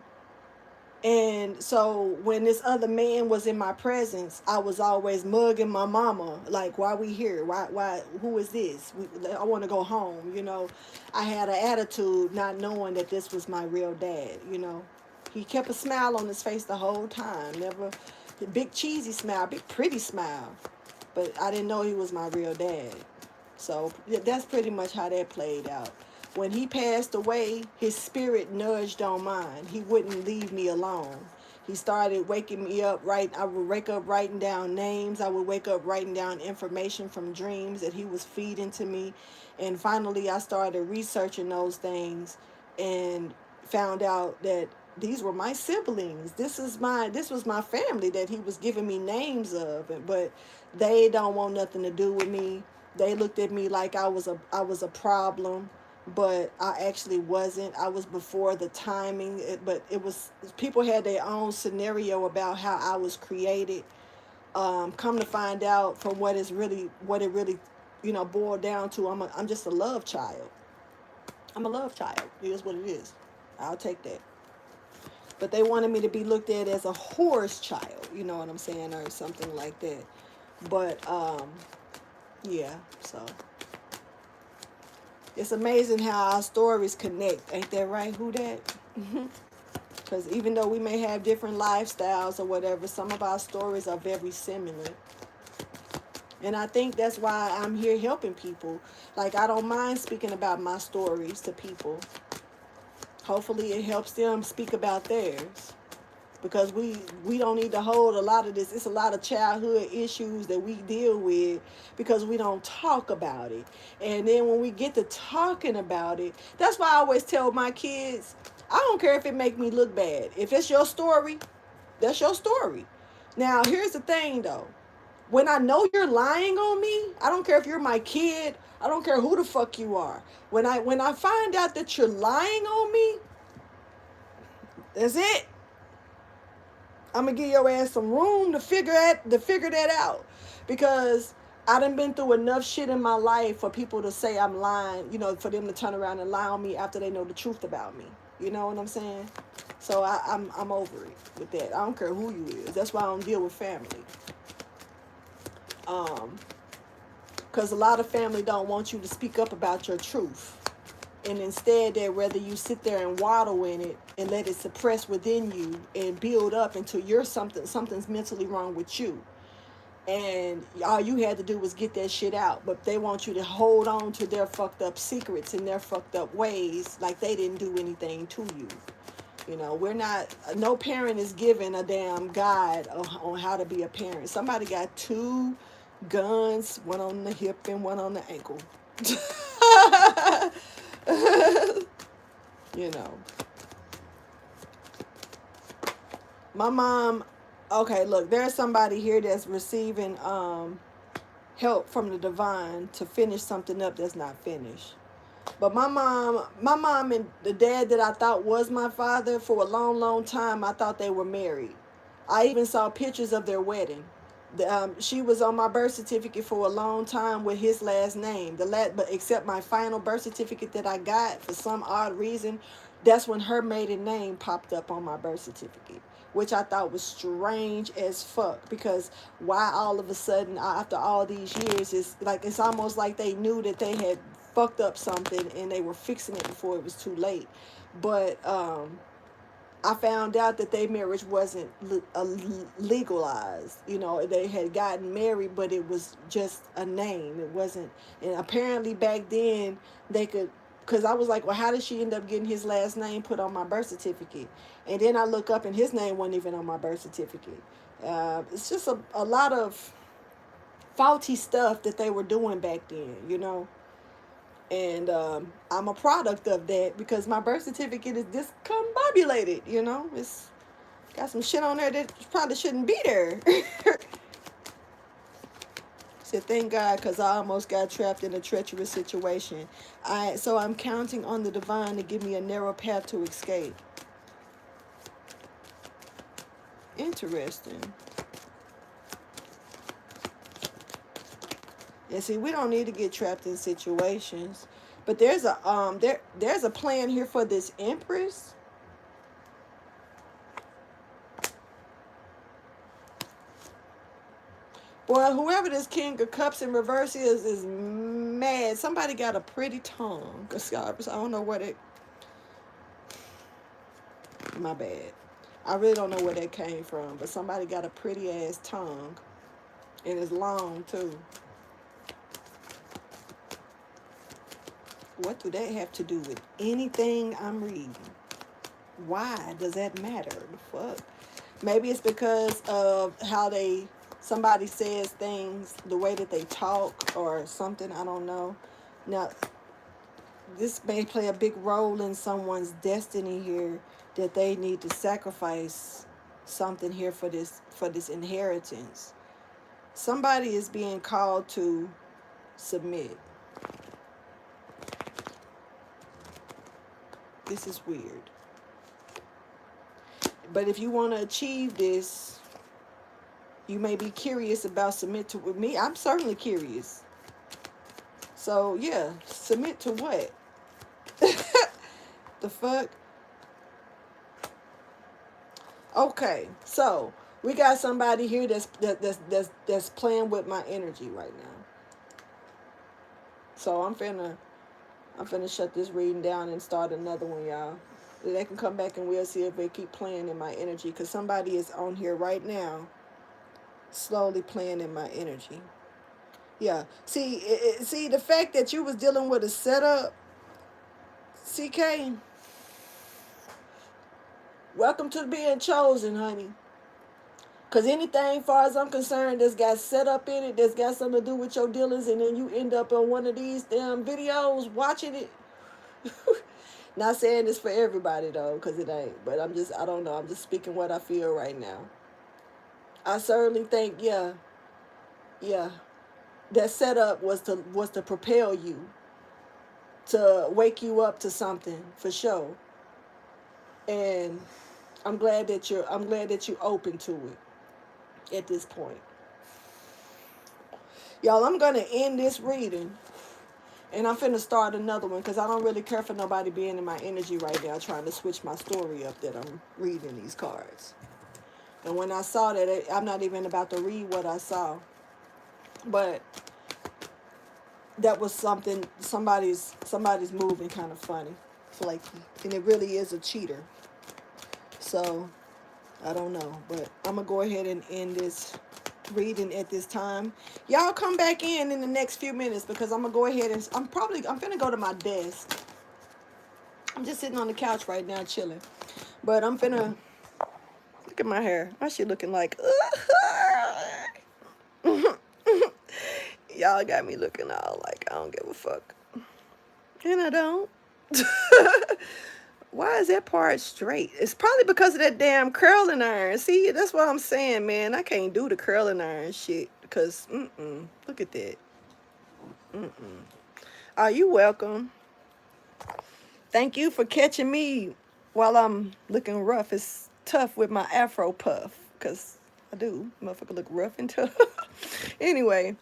And so when this other man was in my presence, I was always mugging my mama, like, why we here? Why, who is this? I want to go home, you know. I had an attitude not knowing that this was my real dad, you know. He kept a smile on his face the whole time, never, a big cheesy smile, big pretty smile. But I didn't know he was my real dad. So that's pretty much how that played out. When he passed away, his spirit nudged on mine. He wouldn't leave me alone. He started waking me up, I would wake up writing down names. I would wake up writing down information from dreams that he was feeding to me. And finally, I started researching those things and found out that these were my siblings. This was my family that he was giving me names of. But they don't want nothing to do with me. They looked at me like I was a problem, but I actually wasn't. I was before the timing, but it was, people had their own scenario about how I was created. Come to find out, from what it really, boiled down to, I'm just a love child. I'm a love child. It is what it is. I'll take that. But they wanted me to be looked at as a horse child, you know what I'm saying, or something like that. But yeah, so it's amazing how our stories connect. Ain't that right? Who that? Because even though we may have different lifestyles or whatever, some of our stories are very similar. And I think that's why I'm here helping people. Like, I don't mind speaking about my stories to people. Hopefully it helps them speak about theirs. because we don't need to hold a lot of this. It's a lot of childhood issues that we deal with because we don't talk about it. And then when we get to talking about it, that's why I always tell my kids, I don't care if it make me look bad. If it's your story, that's your story. Now, here's the thing though. When I know you're lying on me, I don't care if you're my kid, I don't care who the fuck you are. When I find out that you're lying on me, that's it. I'm gonna give your ass some room to figure that out, because I done been through enough shit in my life for people to say I'm lying. For them to turn around and lie on me after they know the truth about me. You know what I'm saying? So I'm over it with that. I don't care who you is. That's why I don't deal with family. Because a lot of family don't want you to speak up about your truth. And instead, they'd rather you sit there and waddle in it and let it suppress within you and build up until something's mentally wrong with you. And all you had to do was get that shit out. But they want you to hold on to their fucked up secrets and their fucked up ways like they didn't do anything to you. No parent is given a damn guide on how to be a parent. Somebody got two guns, one on the hip and one on the ankle. you know. My mom, okay, look, there's somebody here that's receiving help from the divine to finish something up that's not finished. But my mom and the dad that I thought was my father, for a long, long time, I thought they were married. I even saw pictures of their wedding. She was on my birth certificate for a long time with his last name. But except my final birth certificate that I got, for some odd reason, that's when her maiden name popped up on my birth certificate, which I thought was strange as fuck. Because why all of a sudden, after all these years, it's almost like they knew that they had fucked up something and they were fixing it before it was too late. But I found out that their marriage wasn't legalized. They had gotten married, but it was just a name. It wasn't. And apparently back then they could, because I was like, well, how did she end up getting his last name put on my birth certificate? And then I look up and his name wasn't even on my birth certificate. It's just a lot of faulty stuff that they were doing back then. And I'm a product of that because my birth certificate is discombobulated. It's got some shit on there that probably shouldn't be there. Said, thank God, because I almost got trapped in a treacherous situation. So I'm counting on the divine to give me a narrow path to escape. Interesting. And see, we don't need to get trapped in situations. But there's a plan here for this Empress. Boy, whoever this King of Cups in reverse is mad. Somebody got a pretty tongue. I don't know what it... My bad. I really don't know where that came from. But somebody got a pretty ass tongue. And it's long, too. What do that have to do with anything I'm reading? Why does that matter? The fuck? Maybe it's because of how somebody says things, the way that they talk or something. I don't know. Now, this may play a big role in someone's destiny here, that they need to sacrifice something here for this inheritance. Somebody is being called to submit. This is weird. But if you want to achieve this, you may be curious about submit to with me. I'm certainly curious. So yeah, submit to what? The fuck? Okay, so we got somebody here that's playing with my energy right now. So I'm finna shut this reading down and start another one, y'all. They can come back and we'll see if they keep playing in my energy, because somebody is on here right now slowly playing in my energy. Yeah. See the fact that you was dealing with a setup, CK. Welcome to being chosen, honey. Because anything, far as I'm concerned, that's got set up in it, that's got something to do with your dealings, and then you end up on one of these damn videos watching it. Not saying this for everybody, though, because it ain't. But I don't know. I'm just speaking what I feel right now. I certainly think, yeah, that setup was to propel you, to wake you up to something, for sure. And I'm glad that you're open to it at this point. Y'all, I'm gonna end this reading, and I'm finna start another one because I don't really care for nobody being in my energy right now trying to switch my story up that I'm reading these cards. And when I saw that, I'm not even about to read what I saw, but that was somebody's moving kind of funny, flaky, and it really is a cheater. So I don't know, but I'm gonna go ahead and end this reading at this time. Y'all come back in the next few minutes because I'm gonna go ahead and I'm gonna go to my desk. I'm just sitting on the couch right now chilling, but I'm finna look at my hair. My shit looking like y'all got me looking all like I don't give a fuck, and I don't. Why is that part straight? It's probably because of that damn curling iron. See, that's what I'm saying, man. I can't do the curling iron shit because, look at that. Are you welcome? Thank you for catching me while I'm looking rough. It's tough with my afro puff because I do. Motherfucker look rough and tough. Anyway,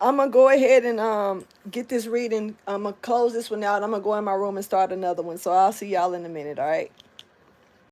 I'm going to go ahead and get this reading. I'm going to close this one out. I'm going to go in my room and start another one. So I'll see y'all in a minute, all right?